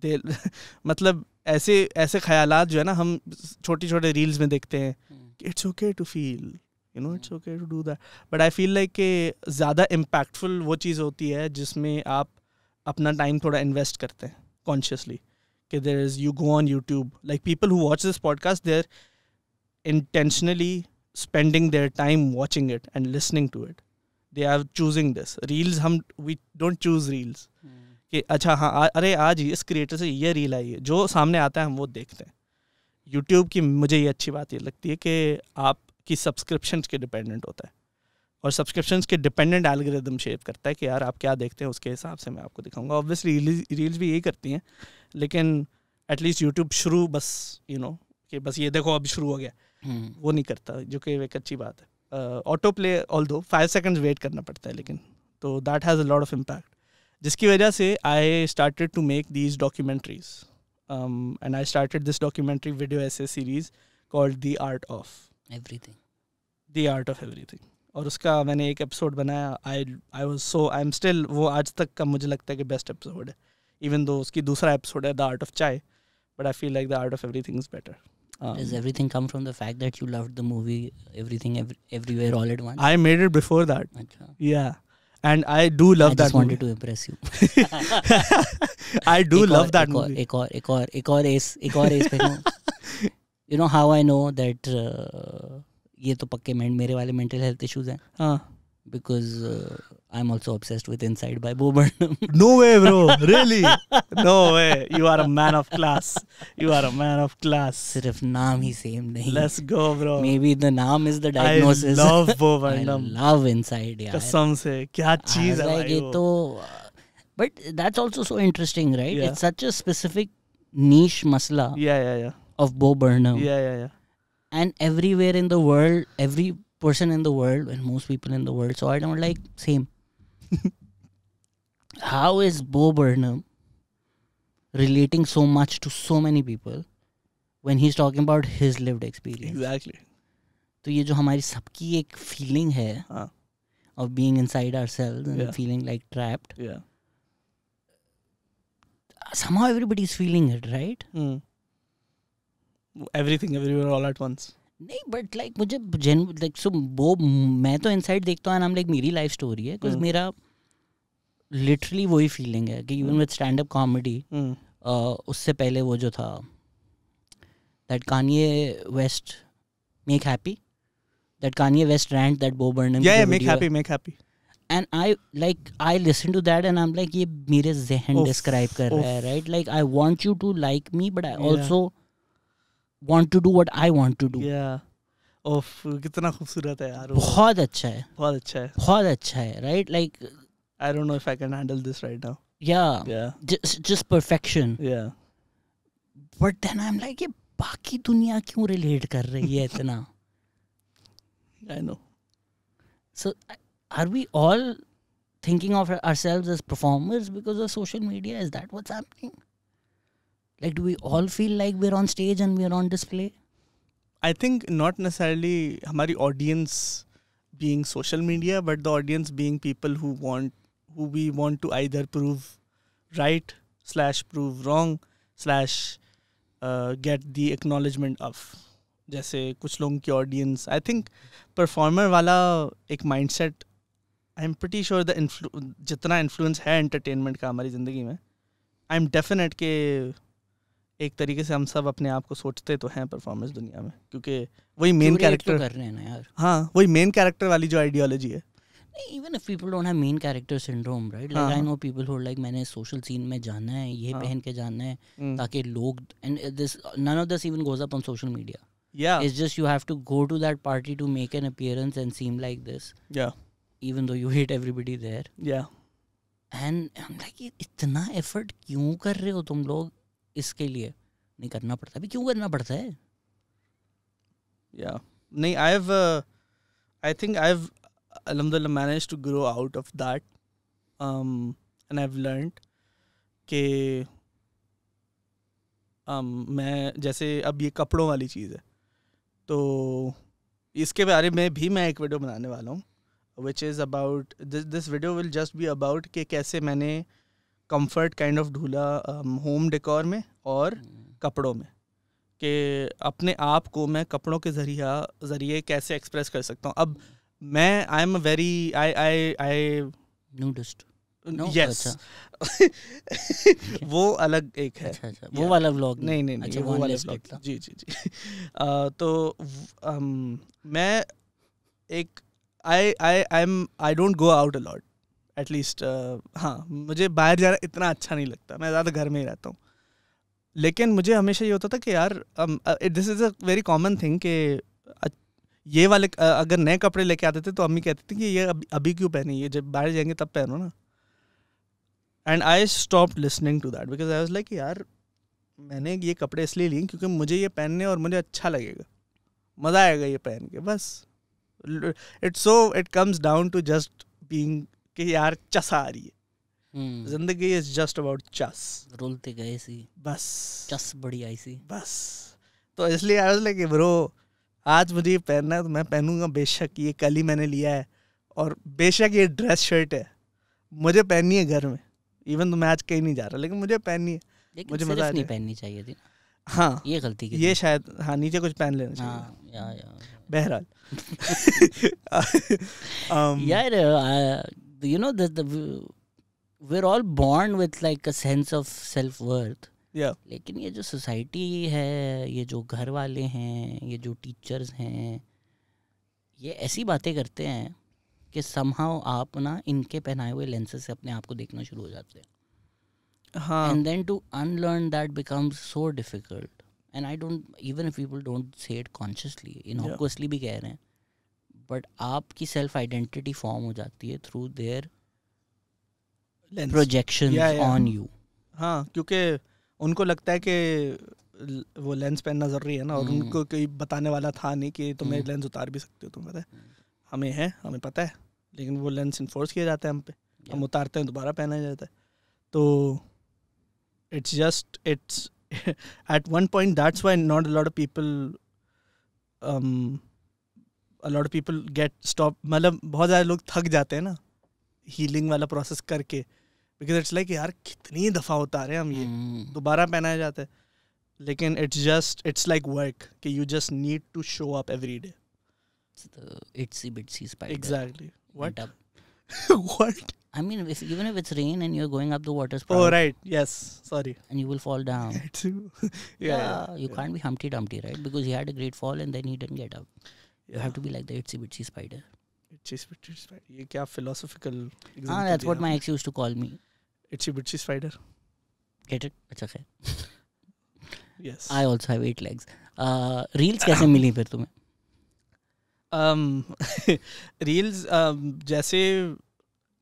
they मतलब ऐसे ख्यालात जो है ना हम छोटी छोटे रील्स में देखते हैं. It's okay to feel, it's okay to do that. But I feel like कि ज़्यादा impactful वो चीज़ होती है जिसमें आप अपना टाइम थोड़ा इन्वेस्ट करते हैं consciously. कि you go on YouTube, like people who watch this podcast, they're intentionally spending their time watching it and listening to it. They are choosing this. Reels we don't choose reels. कि अच्छा हाँ अरे आज इस creator से ये reel आई है, जो सामने आता है हम वो देखते हैं. यूट्यूब की मुझे ये अच्छी बात ये लगती है कि आपकी सब्सक्रिप्शंस के डिपेंडेंट होता है, और सब्सक्रिप्शंस के डिपेंडेंट एल्गोरिदम शेप करता है कि यार आप क्या देखते हैं उसके हिसाब से मैं आपको दिखाऊंगा. ऑब्वियसली रील्स भी यही करती हैं, लेकिन एटलीस्ट यूट्यूब शुरू बस कि बस ये देखो अब शुरू हो गया, वो नहीं करता, जो कि एक अच्छी बात है. Auto play although 5 seconds wait करना पड़ता है, लेकिन तो that has a lot of impact, जिसकी वजह से I started to make these documentaries. And I started this documentary video essay series called the art of everything. और उसका मैंने एक एपिसोड बनाया. आई एम स्टिल, वो आज तक का मुझे लगता है कि बेस्ट एपिसोड है, इवन दो उसकी दूसरा एपिसोड है द आर्ट ऑफ चाय, but I feel like the art of everything is better. Does everything come from the fact that you loved the movie Everything Everywhere All at Once? I made it before that. Achha. Yeah. And I do love that movie. I just wanted to impress you. I do love that movie. एक और ace पे हूँ. You know how I know that ये तो पक्के मेरे वाले mental health issues हैं. हाँ. Because I'm also obsessed with Inside by Bo Burnham. No way, bro. Really? No way. You are a man of class. सिर्फ नाम ही सेम नहीं. Let's go, bro. Maybe the नाम is the diagnosis. I love Bo Burnham. I love Inside, यार. कसम से क्या चीज है भाई वो. But that's also so interesting, right? Yeah. It's such a specific niche masla. Yeah. Of Bo Burnham. Yeah. And everywhere in the world, every person in the world, and most people in the world saw it and were like, same. How is Bo Burnham relating so much to so many people when he's talking about his lived experience? Exactly. तो ये जो हमारी सबकी एक feeling है of being inside ourselves and feeling like trapped. Yeah. Somehow everybody's feeling it, right? Everything, everywhere, all at once. नहीं, but like मुझे like so वो मैं तो इनसाइड देखता हूँ एंड लाइक मेरी लाइफ स्टोरी है, बिकॉज मेरा लिटरली वही फीलिंग है कि even with stand up comedy, उससे पहले वो जो था that Kanye West make happy, that Kanye West rant that Bo Burnham, make happy and I listen to that and I am like ये मेरे ज़हन डिस्क्राइब कर रहा है, right? Like I want you to like me but I also want to do what I want to do. Yeah. कितना खूबसूरत है यार. बहुत अच्छा है. Right? Like I don't know if I can handle this right now. Yeah. Just perfection. Yeah. But then I'm like ये बाकी दुनिया क्यों relate कर रही है इतना? I know. So are we all thinking of ourselves as performers because of social media? Is that what's happening? Like, do we all feel like we're on stage and we're on display? I think not necessarily हमारी audience being social media, but the audience being people who we want to either prove right / prove wrong slash get the acknowledgement of. जैसे कुछ लोगों की audience, I think performer वाला एक mindset, I am pretty sure जितना influence है entertainment का हमारी ज़िंदगी में, आई एम डेफिनेट के एक तरीके से हम सब अपने आप को सोचते तो हैं परफॉर्मेंस दुनिया में, क्योंकि वही मेन कैरेक्टर कर रहे हैं ना यार. हाँ, वही मेन कैरेक्टर वाली जो आइडियोलॉजी है. Even if people don't have main character syndrome, right? Like I know people who are like, मैंने social scene में जाना है, ये पहन के जाना है, ताकि लोग, and this none of this even goes up on social media. Yeah. It's just you have to go to that party to make an appearance and seem like this. Yeah. Even though you hate everybody there. Yeah. And I'm like, इतना effort क्यों कर रहे हो तुम लोग इसके लिए? नहीं करना पड़ता. अभी क्यों करना पड़ता है? Yeah. नहीं, I think I've alhamdulillah managed to grow out of that, and I've learned कि मैं जैसे अब ये कपड़ों वाली चीज़ है, तो इसके बारे में भी मैं एक वीडियो बनाने वाला हूँ, which is about this video will just be about कि कैसे मैंने comfort kind of ढूंढा home decor में और कपड़ों में, कि अपने आप को मैं कपड़ों के ज़रिए कैसे एक्सप्रेस कर सकता हूँ. अब मैं I am very I nudist. Yes. वो अलग एक है. अच्छा, वो वाला व्लॉग नहीं अच्छा, वो वाला व्लॉग. जी. तो मैं एक I don't go out a lot, at least. हाँ, मुझे बाहर जाना इतना अच्छा नहीं लगता, मैं ज़्यादा घर में ही रहता हूँ. लेकिन मुझे हमेशा ये होता था कि यार this is a very common thing कि ये वाले अगर नए कपड़े लेके आते थे तो अम्मी कहती थी कि ये अभी क्यों पहने, ये जब बाहर जाएंगे तब पहनो ना. And I stopped listening to that because I was like यार मैंने ये कपड़े इसलिए लिए क्योंकि मुझे ये पहनने और मुझे अच्छा लगेगा, मज़ा आएगा ये पहन के, बस. It comes down to just being कि यार चस आ रही है. जिंदगी इज जस्ट अबाउट चस. रुलते गए सी, बस चस बड़ी आई सी, बस. तो इसलिए आई वाज लाइक ब्रो, आज मुझे ये पहनना है तो मैं पहनूंगा, बेशक ये कल ही मैंने लिया है और बेशक ये ड्रेस शर्ट है, मुझे पहननी है घर में, इवन तो मैं आज कहीं नहीं जा रहा, लेकिन मुझे पहननी है. लेकिन मुझे सिर्फ मजा नहीं पहननी चाहिए थी. हाँ, ये गलती की ये शायद, हाँ, नीचे कुछ पहन लेना चाहिए. हाँ, बहरहाल. यार you know that we're all born with like a sense of self worth. लेकिन ये जो सोसाइटी है, ये जो घर वाले हैं, ये जो टीचर्स हैं, ये ऐसी बातें करते हैं कि somehow आप ना इनके पहनाए हुए लेंसेज से अपने आप को देखना शुरू हो जाते हैं. हाँ. And then to unlearn that becomes so difficult. And I don't, even if people don't say it consciously, innocuously भी कह रहे हैं, but आपकी self identity form हो जाती है through their projections on you. हाँ, क्योंकि उनको लगता है कि वो लेंस पहनना ज़रूरी है ना, और उनको कोई बताने वाला था नहीं कि तुम्हें लेंस उतार भी सकते हो. तुम्हें पता है, हमें पता है, लेकिन वो लेंस इन्फोर्स किया जाता है हम पे, हम उतारते हैं दोबारा पहना जाता है. तो it's at one point that's why not a lot of people get stop. मतलब बहुत ज़्यादा लोग थक जाते हैं ना हीलिंग वाला प्रोसेस करके, बिकॉज इट्स लाइक यार कितनी दफ़ा उतारे हम, ये दोबारा पहनाया जाता है. लेकिन it's like work कि you just need to show up every day. It's the itsy bitsy spider. Exactly. What? What? I mean, even if it's rain and you're going up the water spout. Oh, right. Yes. Sorry. And you will fall down. You can't be Humpty Dumpty, right? Because he had a great fall and then he didn't get up. You have to be like the itsy bitsy spider. Itsy bitsy spider. ये क्या philosophical? That's what my ex used to call me. Itsy bitsy spider. Get it? अच्छा है. Yes. I also have 8 legs. Reels कैसे मिली फिर तुम्हें? Reels जैसे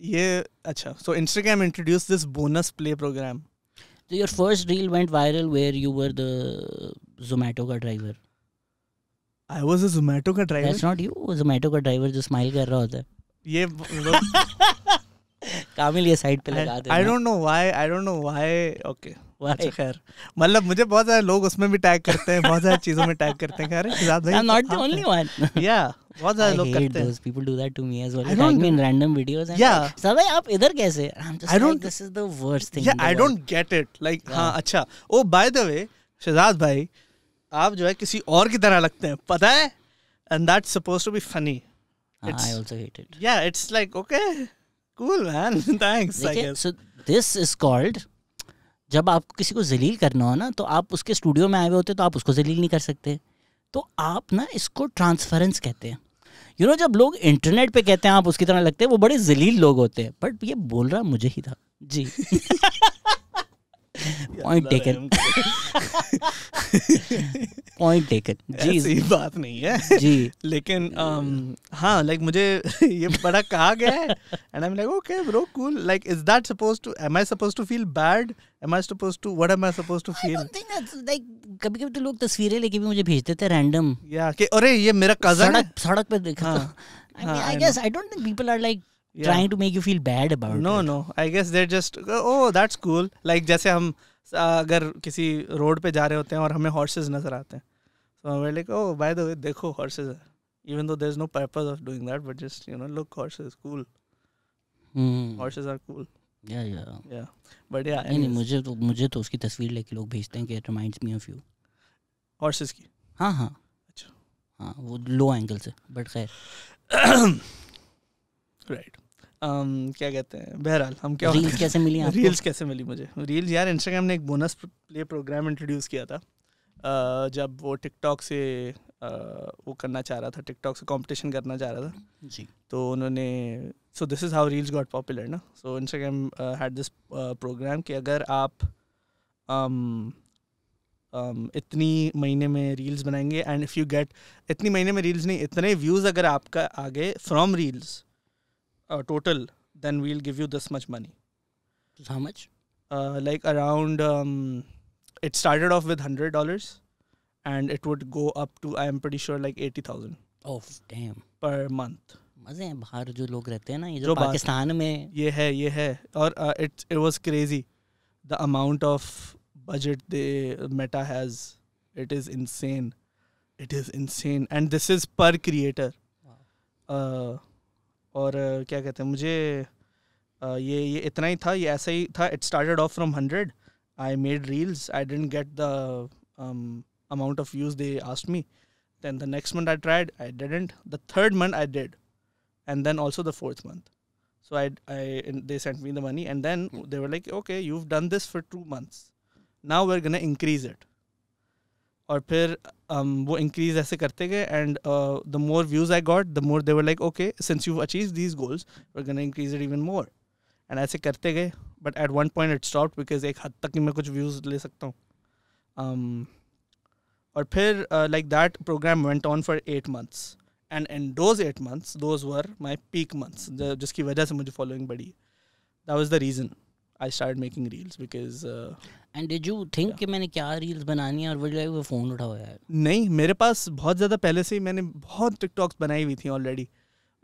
ये अच्छा, so Instagram introduced this bonus play program. So your first reel went viral where you were the Zomato का driver. I was a Zomato का driver. That's not you. Zomato का driver जो smile कर रहा होता है. ये कामिल ये साइड पे लगा दे. I don't know why. Okay. अच्छा खैर, मतलब मुझे बहुत सारे लोग उसमें भी टैग करते हैं, बहुत सारी चीज़ों में टैग करते हैं. अरे Shehzad भाई, I'm not the only one. Yeah, बहुत ज़्यादा लोग करते हैं. Those people do that to me as well. They tag me in random videos and सब भाई आप इधर कैसे? I'm just like this is the worst thing. Yeah, I don't get it. Like हाँ अच्छा. Oh by the way, Shahzad भाई, आप जो है किसी और की तरह लगते हैं, पता है? And that's supposed to be funny. I also hate it. Yeah, it's like okay, cool man, thanks. I guess. So this is called. जब आपको किसी को जलील करना हो ना, तो आप उसके स्टूडियो में आए हुए होते तो आप उसको जलील नहीं कर सकते. तो आप ना इसको ट्रांसफरेंस कहते हैं. यू नो जब लोग इंटरनेट पे कहते हैं आप उसकी तरह लगते हैं, वो बड़े जलील लोग होते हैं. बट ये बोल रहा मुझे ही था जी. Point taken. पॉइंट टेकन जी. ऐसी बात नहीं है जी. लेकिन हाँ लाइक मुझे ये बड़ा कहा गया है and I am like okay bro cool. Like is that supposed to, am I supposed to feel bad, am I supposed to, what am I supposed to feel? I think that's like कभी-कभी तो लोग तस्वीरें लेके भी मुझे भेज देते हैं रैंडम. या कि अरे ये मेरा कजन है सड़क पे देखा. I guess I don't think people are like trying to make you feel bad about it. No, I guess they're just oh that's cool. Like जैसे हम अगर किसी रोड पे जा रहे होते हैं और हमें horses नजर आते हैं, so we're like oh by the way देखो horses है, even though there's no purpose of doing that, but just you know look horses cool. Horses are cool. Yeah. But yeah. नहीं मुझे तो उसकी तस्वीर लेके लोग भेजते हैं कि it reminds me of you. Horses की. हाँ. अच्छा. हाँ वो लो एंगल से, बट खैर. राइट. क्या कहते हैं, बहरहाल हम क्या रील्स कैसे मिली आपको? रील्स कैसे मिली मुझे? रील्स यार इंस्टाग्राम ने एक बोनस प्ले प्रोग्राम इंट्रोड्यूस किया था जब वो टिकटॉक से वो करना चाह रहा था, टिकटॉक से कंपटीशन करना चाह रहा था जी. तो उन्होंने so this is how reels got popular ना. So Instagram had this programme कि अगर आप इतनी महीने में रील्स बनाएंगे एंड इफ़ यू गेट इतनी महीने में रील्स नहीं, इतने व्यूज़ अगर आपका आ गए from reels total, then we'll give you this much money. How much? Like around it started off with $100 and it would go up to I am pretty sure like 80,000. Oh damn. Per month. मजे हैं बाहर जो लोग रहते हैं ना, ये जो पाकिस्तान में ये है और it was crazy the amount of budget Meta has. It is insane and this is per creator. और क्या कहते हैं, मुझे ये इतना ही था, ये ऐसा ही था. It started off from 100. I made reels, I didn't get the amount of views they asked me. Then the next month I tried, I didn't. The third month I did and then also the fourth month. So I they sent me the money and then they were like okay you have done this for 2 months, now we are gonna increase it. और फिर वो increase ऐसे करते गए and the more views I got the more they were like okay since you achieve these goals we are gonna increase it even more. एंड ऐसे करते गए but at one point it stopped because एक हद तक ही मैं कुछ views ले सकता हूँ. और फिर like that program went on for 8 months and in those 8 months those were my peak months जिसकी वजह से मुझे फॉलोइंग बढ़ी. That was the reason I started making reels because and did you think कि मैंने क्या reels बनानी है और वो फ़ोन उठा हुआ है? नहीं, मेरे पास बहुत ज़्यादा पहले से ही मैंने बहुत टिकटॉक्स बनाई हुई थी ऑलरेडी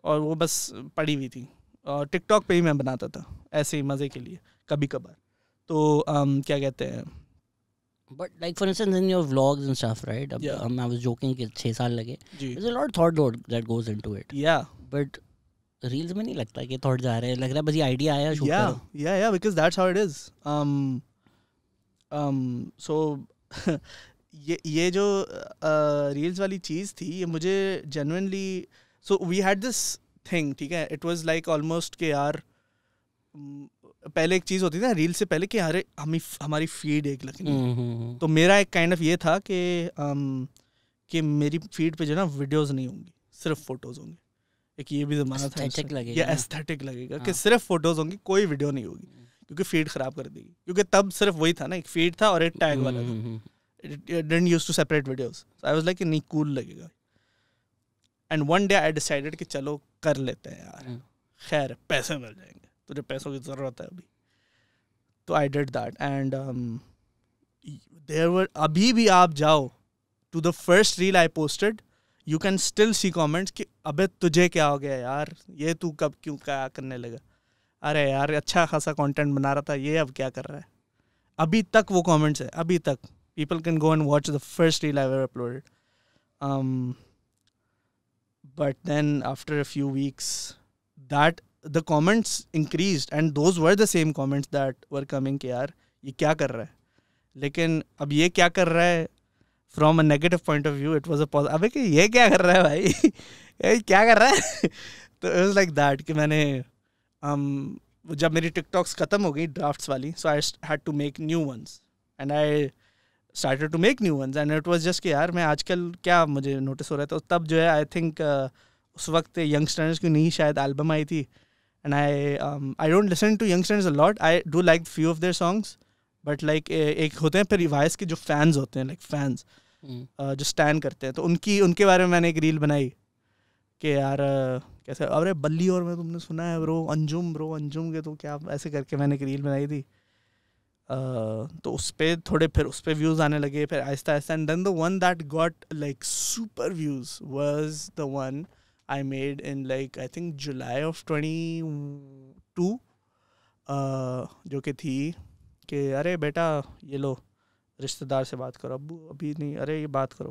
और वो बस पड़ी हुई थी और टिकटॉक पे ही मैं बनाता था ऐसे ही मज़े के लिए कभी कभार. तो क्या कहते हैं, But like for instance in your vlogs and stuff, right? I was joking कि 6 साल लगे. There's a lot of thought that goes into it. Yeah. But reels में नहीं लगता कि थॉट जा रहे हैं, लग रहा है बस ये आइडिया आया शूट करो. Yeah, because that's how it is. So ये जो रील्स वाली चीज़ थी ये मुझे genuinely, so we had this thing, ठीक है, it was like almost कि यार पहले एक चीज़ होती थी ना रील से पहले कि यार हमारी फीड एक लगनी. तो मेरा एक काइंड ऑफ ये था कि मेरी फीड पे जो ना वीडियोस नहीं होंगी, सिर्फ फोटोज होंगी. एक ये भी ज़माना था, ये एस्थेटिक लगेगा कि सिर्फ फोटोज होंगी, कोई वीडियो नहीं होगी क्योंकि फीड ख़राब कर देगी. क्योंकि तब सिर्फ वही था ना, एक फीड था और एक टैग वाला था. It didn't used to separate videos. So I was like नहीं cool लगेगा. And one day I decided कि चलो कर लेते हैं यार, खैर पैसे मिल जाएंगे, तुझे पैसों की ज़रूरत है अभी. तो I did that and there were, अभी भी आप जाओ to the first reel I posted, you can still see comments कि अबे तुझे क्या हो गया यार, ये तू कब क्यों क्या करने लगा, अरे यार अच्छा खासा कंटेंट बना रहा था, ये अब क्या कर रहा है. अभी तक वो कमेंट्स है, अभी तक. People can go and watch the first reel I ever uploaded. But then after a few weeks, that the comments increased, and those were the same comments that were coming कि यार ये क्या कर रहा है. लेकिन अब ये क्या कर रहा है from a negative point of view, it was a positive. अबे कि ये क्या कर रहा है भाई, ये क्या कर रहा है. तो it was like that कि मैंने जब मेरी TikToks खत्म हो गई drafts वाली, so I had to make new ones, and I started to make new ones, and it was just कि यार मैं आजकल क्या मुझे notice हो रहा है. तो तब जो है I think उस वक्त यंगस्टर्स की नई शायद एल्बम आई थी, and I don't listen to youngsters a lot. I do like few of their songs, but like एक होते हैं फिर रिवाइज के जो फैंस होते हैं, like fans जो स्टैंड करते हैं, तो उनके बारे में मैंने एक रील बनाई कि यार कैसे अरे बल्ली और मैं तुमने सुना है ब्रो अंजुम के तो क्या, ऐसे करके मैंने एक रील बनाई थी. तो उस पर व्यूज़ आने लगे फिर आहिस्ता आहिस्ता. And then the one that got like super views was the one I made in like I think July of 22, जो कि थी कि अरे बेटा ये लो रिश्तेदार से बात करो. अब्बू अभी नहीं, अरे ये बात करो.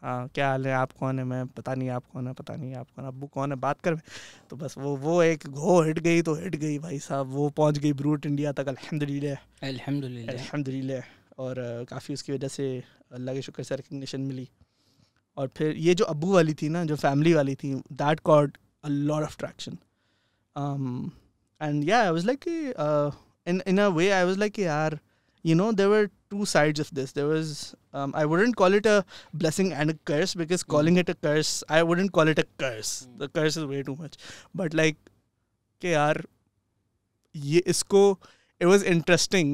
हाँ क्या हाल है, आप कौन है, मैं पता नहीं आप कौन है, अब्बू कौन है, बात कर. तो बस वो एक घो हिट गई भाई साहब. वो पहुंच गई ब्रूट इंडिया तक. अल्हम्दुलिल्लाह. और काफ़ी उसकी वजह से अल्लाह के शुक्र से रिकग्निशन मिली. और फिर ये जो अब्बू वाली थी ना, जो फैमिली वाली थी, that got a lot of traction. And yeah I was like in a way I was like यार, you know, there were two sides of this. There was I wouldn't call it a blessing and a curse, because calling it a curse, I wouldn't call it a curse. The curse is way too much. But like कि यार ये इसको, it was interesting,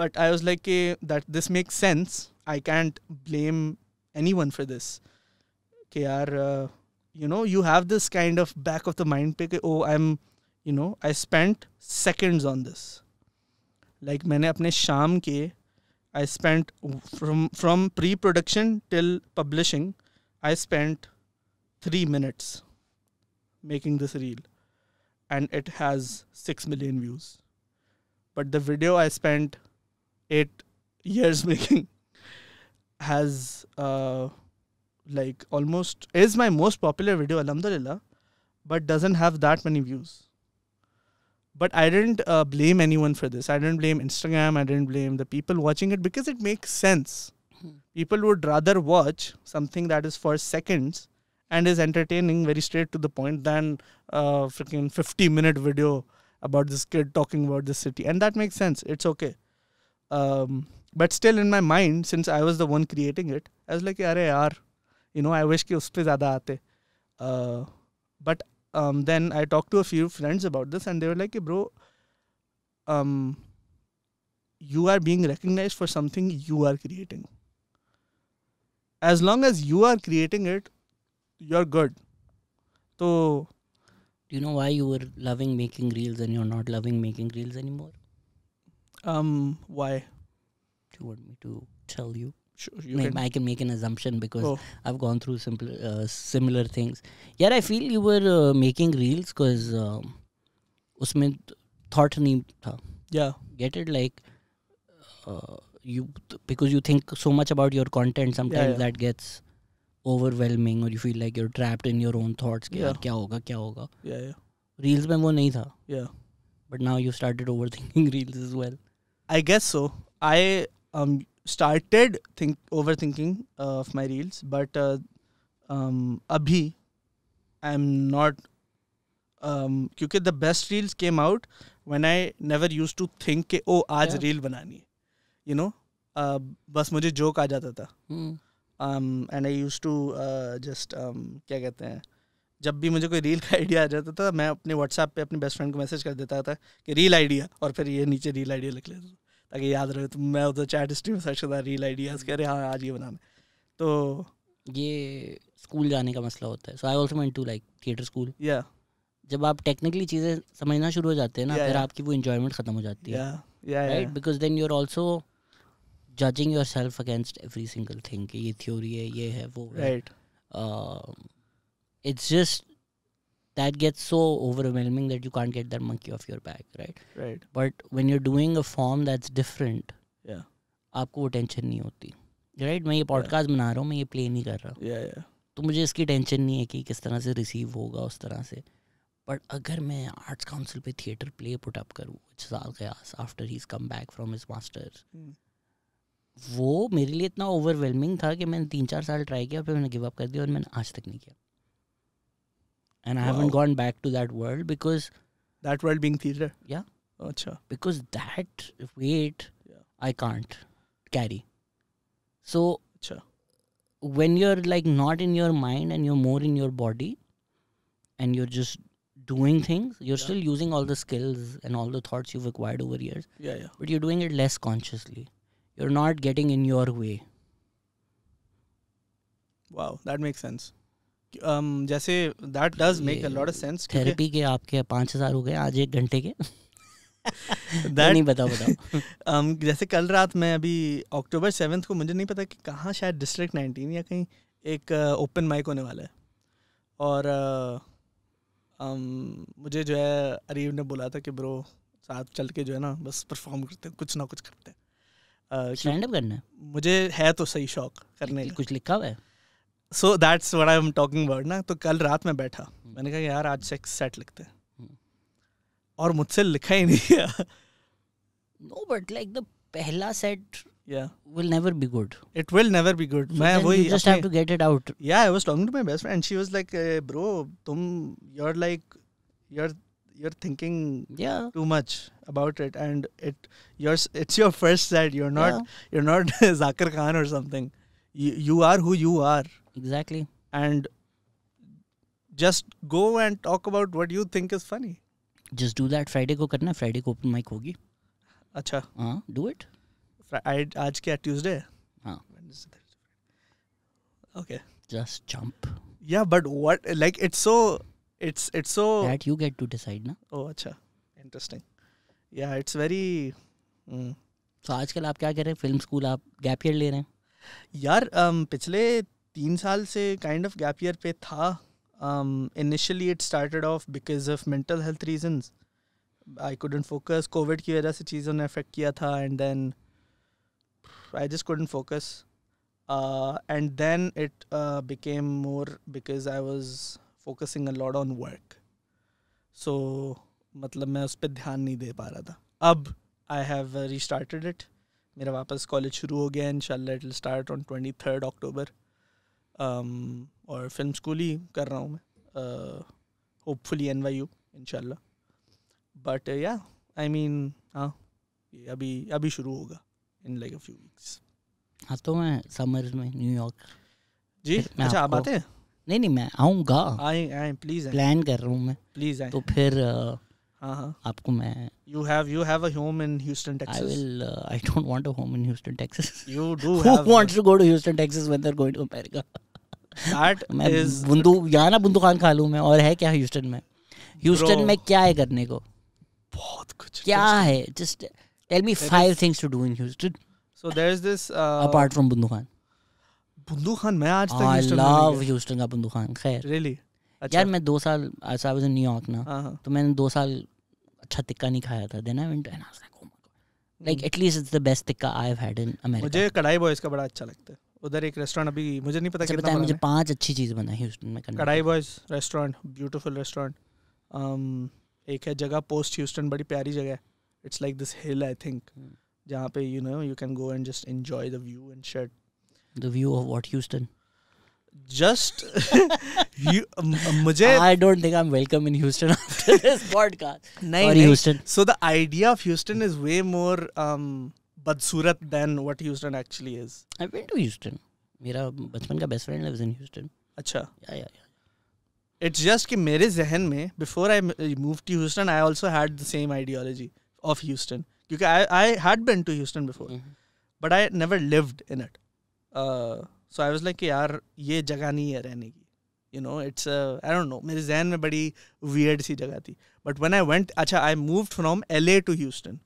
but I was like that this makes sense. I can't blame anyone for this. कि यार you know, you have this kind of back of the mind पे कि oh I spent seconds on this. Like मैंने अपने शाम के I spent from pre-production till publishing, I spent 3 minutes making this reel, and it has 6 million views. But the video I spent 8 years making has like almost is my most popular video, alhamdulillah, but doesn't have that many views. But I didn't blame anyone for this. I didn't blame Instagram. I didn't blame the people watching it, because it makes sense. People would rather watch something that is for seconds and is entertaining, very straight to the point, than a freaking 50-minute video about this kid talking about this city. And that makes sense. It's okay. But still in my mind, since I was the one creating it, I was like, "Arey yaar, I wish कि उस पे ज़्यादा आते." But then I talked to a few friends about this, and they were like, bro, you are being recognized for something you are creating. As long as you are creating it, you're good. So, do you know why you were loving making reels and you're not loving making reels anymore? Why? Do you want me to tell you? Sure, I can make an assumption, because I've gone through similar things. Yeah, I feel you were making reels because उसमें thought नहीं था. Yeah. Get it? Like because you think so much about your content, sometimes that gets overwhelming, or you feel like you're trapped in your own thoughts. यार क्या होगा? Yeah. Reels में वो नहीं था. Yeah. But now you started overthinking reels as well. I guess so. I started overthinking of my reels, but abhi I'm not, क्योंकि the best reels came out when I never used to think कि आज reel बनानी है, बस मुझे joke आ जाता था. And I used to just क्या कहते हैं, जब भी मुझे कोई रील का आइडिया आ जाता था, मैं अपने व्हाट्सएप पे अपने बेस्ट फ्रेंड को मैसेज कर देता था कि रील आइडिया, और फिर ये नीचे रील आइडिया लिख लेता था ताकि याद रहे. तो मैं उधर चैट हिस्ट्री में सर्च करता रील आइडियाज़, कह रहे हाँ आज ये बनाना. तो ये स्कूल जाने का मसला होता है. So I also went to like theatre school. Yeah जब आप टेक्निकली चीज़ें समझना शुरू हो जाते हैं ना, फिर आपकी वो एंजॉयमेंट ख़त्म हो जाती है. Right, because then you are also judging yourself against every single thing कि ये थ्योरी है, ये है, वो. Right. It's just that gets so overwhelming that you can't get that monkey off your back, right? Right. But when you're doing a form that's different, yeah, आपको वो tension नहीं होती, right? मैं ये पॉडकास्ट बना रहा हूँ, मैं ये प्ले नहीं कर रहा. Yeah. तो मुझे इसकी टेंशन नहीं है कि किस तरह से रिसीव होगा उस तरह से. बट अगर मैं आर्ट्स काउंसिल पे थिएटर प्ले पुट अप करूँ Shahzad Ghias after he is come back from his masters, वो मेरे लिए इतना ओवरवेलमिंग था कि मैंने 3-4 साल ट्राई किया, फिर मैंने गिव अप कर दिया और मैंने आज तक नहीं किया. And I haven't gone back to that world because that world being theatre. Yeah अच्छा. Because that weight I can't carry. So अच्छा. when you're like not in your mind and you're more in your body and you're just doing things, you're still using all the skills and all the thoughts you've acquired over years, but you're doing it less consciously. You're not getting in your way. Wow, that makes sense. जैसे that does make a lot of sense. Therapy के आपके 5,000 हो गए आज 1 घंटे के. नहीं बताओ. जैसे कल रात मैं अभी अक्टूबर 7 को, मुझे नहीं पता कि कहाँ, शायद डिस्ट्रिक्ट 19 या कहीं एक ओपन माइक होने वाला है. और मुझे जो है अरीब ने बोला था कि ब्रो साथ चल के जो है ना बस परफॉर्म करते हैं, कुछ ना कुछ करते हैं. स्टैंड अप करना है मुझे है तो सही शौक करने का. कुछ लिखा हुआ है. So that's what I am talking about ना. तो कल रात में बैठा, मैंने कहा यार आज सेट लिखते हैं, और मुझसे लिखा ही नहीं गया. No, but like the पहला set yeah will never be good. It will never be good. So then you just have to get it out. Yeah, I was talking to my best friend and she was like, bro, you're like you're thinking too much about it, and it's your first set. You're not Zakir Khan or something. You are who you are. Exactly. And just go and talk about what you think is funny. Just do that. Friday को करना. Friday को open mic होगी. अच्छा. हाँ, do it. आज क्या Tuesday? हाँ. Okay. Just jump. Yeah, but what, like it's so that you get to decide ना. Oh अच्छा. Interesting. Yeah, it's very. So आजकल आप क्या कर रहे हैं? फिल्म स्कूल आप गैप ईयर ले रहे हैं? यार पिछले 3 साल से काइंड ऑफ गैप ईयर पे था. Initially it started off because of mental health reasons. I couldn't focus. COVID की वजह से चीज़ों ने affect किया था, and then I just couldn't focus. And then it became more because I was focusing a lot on work. So मतलब मैं उस पर ध्यान नहीं दे पा रहा था. अब I have restarted it. मेरा वापस कॉलेज शुरू हो गया. इंशाल्लाह it will start on 23rd October. और फिल्म स्कूल ही कर रहा हूँ मैं, होपफुली NYU इंशाल्लाह. बट या आई मीन हाँ, ये अभी शुरू होगा in like a few weeks. हाँ, तो मैं समर में न्यूयॉर्क. जी अच्छा, आप आते हैं? नहीं मैं आऊँगा. आए प्लीज़. प्लान कर रहा हूँ मैं. प्लीज़ आए. तो फिर हाँ आपको मैं. You have a home in Houston, Texas. I don't want a home in Houston, Texas. You do. Who wants to go to Houston, Texas when they're going to America? That is. यहाँ ना बंदू खान खा लूँ मैं. और है क्या Houston में? Houston में क्या है करने को? बहुत कुछ. क्या है? Just tell me 5 things to do in Houston. So there's this. Apart from बंदू Khan. बंदू Khan मैं आज तक Houston में. I love Houston का बंदू खान. खैर. Really? यार मैं 2 साल I was in New York ना. तो मैंने 2 साल अच्छा टिक्का नहीं खाया था. Then I went and I was like, oh my god. Like at least it's the best tikka I've had in America. मुझे कढ़ाई बॉयज का बड़ा अच्छा लगता है. उधर एक रेस्टोरेंट अभी मुझे नहीं पता कितना. मुझे 5 अच्छी चीज़ बना ह्यूस्टन में. कढ़ाई बॉयज रेस्टोरेंट, ब्यूटीफुल रेस्टोरेंट. एक है जगह पोस्ट ह्यूस्टन, बड़ी प्यारी जगह है. It's like this hill I think, जहाँ पे you can go and just enjoy the view and shit. The view of what? Houston? Just मुझे I don't think I'm welcome in Houston after this podcast. नहीं Houston. So the idea of Houston is way more बदसूरत than what Houston actually is. I've been to Houston. मेरा बचपन का best friend lives in Houston. अच्छा. Yeah. It's just कि मेरे जहन में before I moved to Houston, I also had the same ideology of Houston. क्योंकि I had been to Houston before, but I never lived in it. So I was like यार ये जगह नहीं है रहने की. It's I don't know, मेरे जहन में बड़ी weird सी जगह थी. But when I went, अच्छा, I moved from LA to Houston.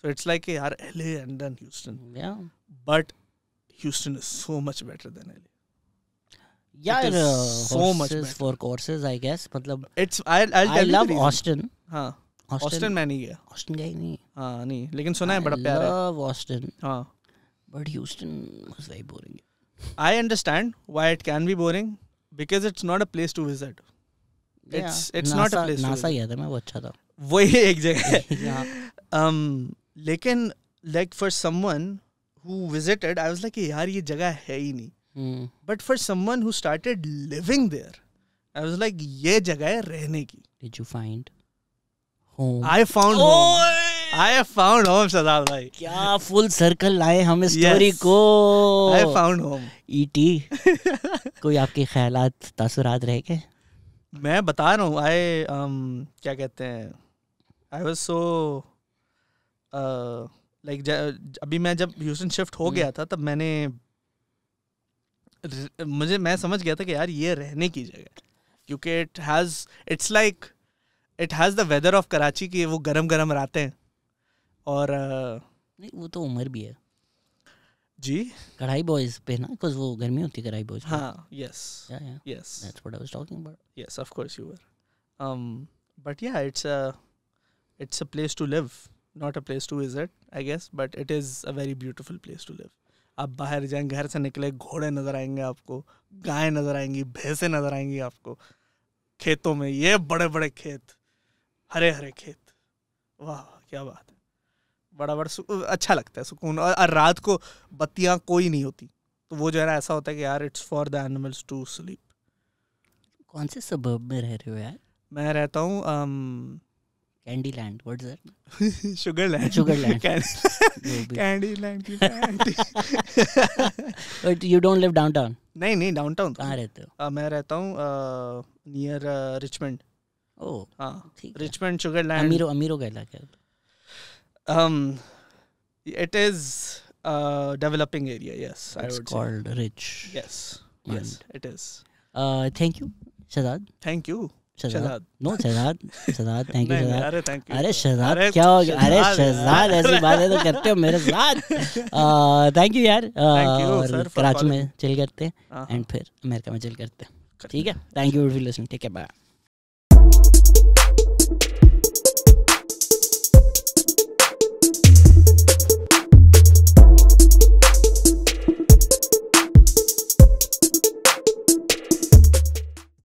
So it's like यार LA and then Houston. Yeah. But Houston is so much better than LA. Yeah, so much better. For courses, I guess. मतलब It's I'll tell you. I love Austin. हाँ. Austin मैं नहीं गया. Austin गया ही नहीं. हाँ नहीं, लेकिन सुना है बड़ा प्यारा है. I love Austin. हाँ. But Houston was very boring. I understand why it can be boring. because it's not a place to visit. It's not a place to NASA visit. गया था मैं, वो अच्छा था. वही एक जगह है. लेकिन like for someone who visited, I was like यार ये जगह है ही नहीं. But for someone who started living there, I was like ये जगह है रहने की. Did you find home? I found home. I found home, Shahzad भाई. क्या फुल सर्कल लाए हम इस स्टोरी को. I found home. ईटी. कोई आपके ख्यालात तासुरात रह गए? मैं बता रहा हूँ. क्या कहते हैं, I was so like अभी मैं जब ह्यूस्टन शिफ्ट हो गया था तब मैं समझ गया था कि यार ये रहने की जगह है, क्योंकि it has the weather of Karachi की वो गरम रातें हैं. और नहीं वो तो उम्र भी है जी. कढ़ाई बॉयज पे ना, बिकॉज़ वो गर्मी होती है कढ़ाई बॉयज. हाँ. Yes. That's what I was talking about. Yes, of course you were. But yeah, it's a place to live, not a place to visit, I guess, but it is a very beautiful place to live. आप बाहर जाएं, घर से निकले, घोड़े नजर आएंगे आपको, गायें नजर आएंगी, भैंसें नजर आएंगी आपको खेतों में. ये बड़े खेत, हरे खेत. वाह क्या बात है. बड़ा अच्छा लगता है, सुकून. और रात को बत्तियां कोई नहीं होती, तो वो जो है ना ऐसा होता है कि यार it's for the animals to sleep. कौन से सबर्ब में रह रहे हो यार? मैं रहता हूँ candy land. What is that? Sugar land. Candy land. But you don't live downtown? नहीं डाउनटाउन. कहाँ रहते हो? मैं रहता हूँ नियर रिचमंड. ओह हाँ, रिचमंड शुगर लैंड. अमीरो का इलाका है. It is a developing area, yes. It's I would called say. rich. Yes, it is. Thank you, Shehzad. Thank you, Shehzad. No, Shehzad. Thank you, Shehzad. अरे thank you. अरे शहजाद क्या हो गया? अरे शहजाद ऐसी बातें तो करते हो मेरे साथ. थैंक यू यार. Thank you, sir, for Karachi calling. में चिल करते हैं एंड फिर अमेरिका में चिल करते हैं. ठीक है. Thank you for listening. Take care. Bye.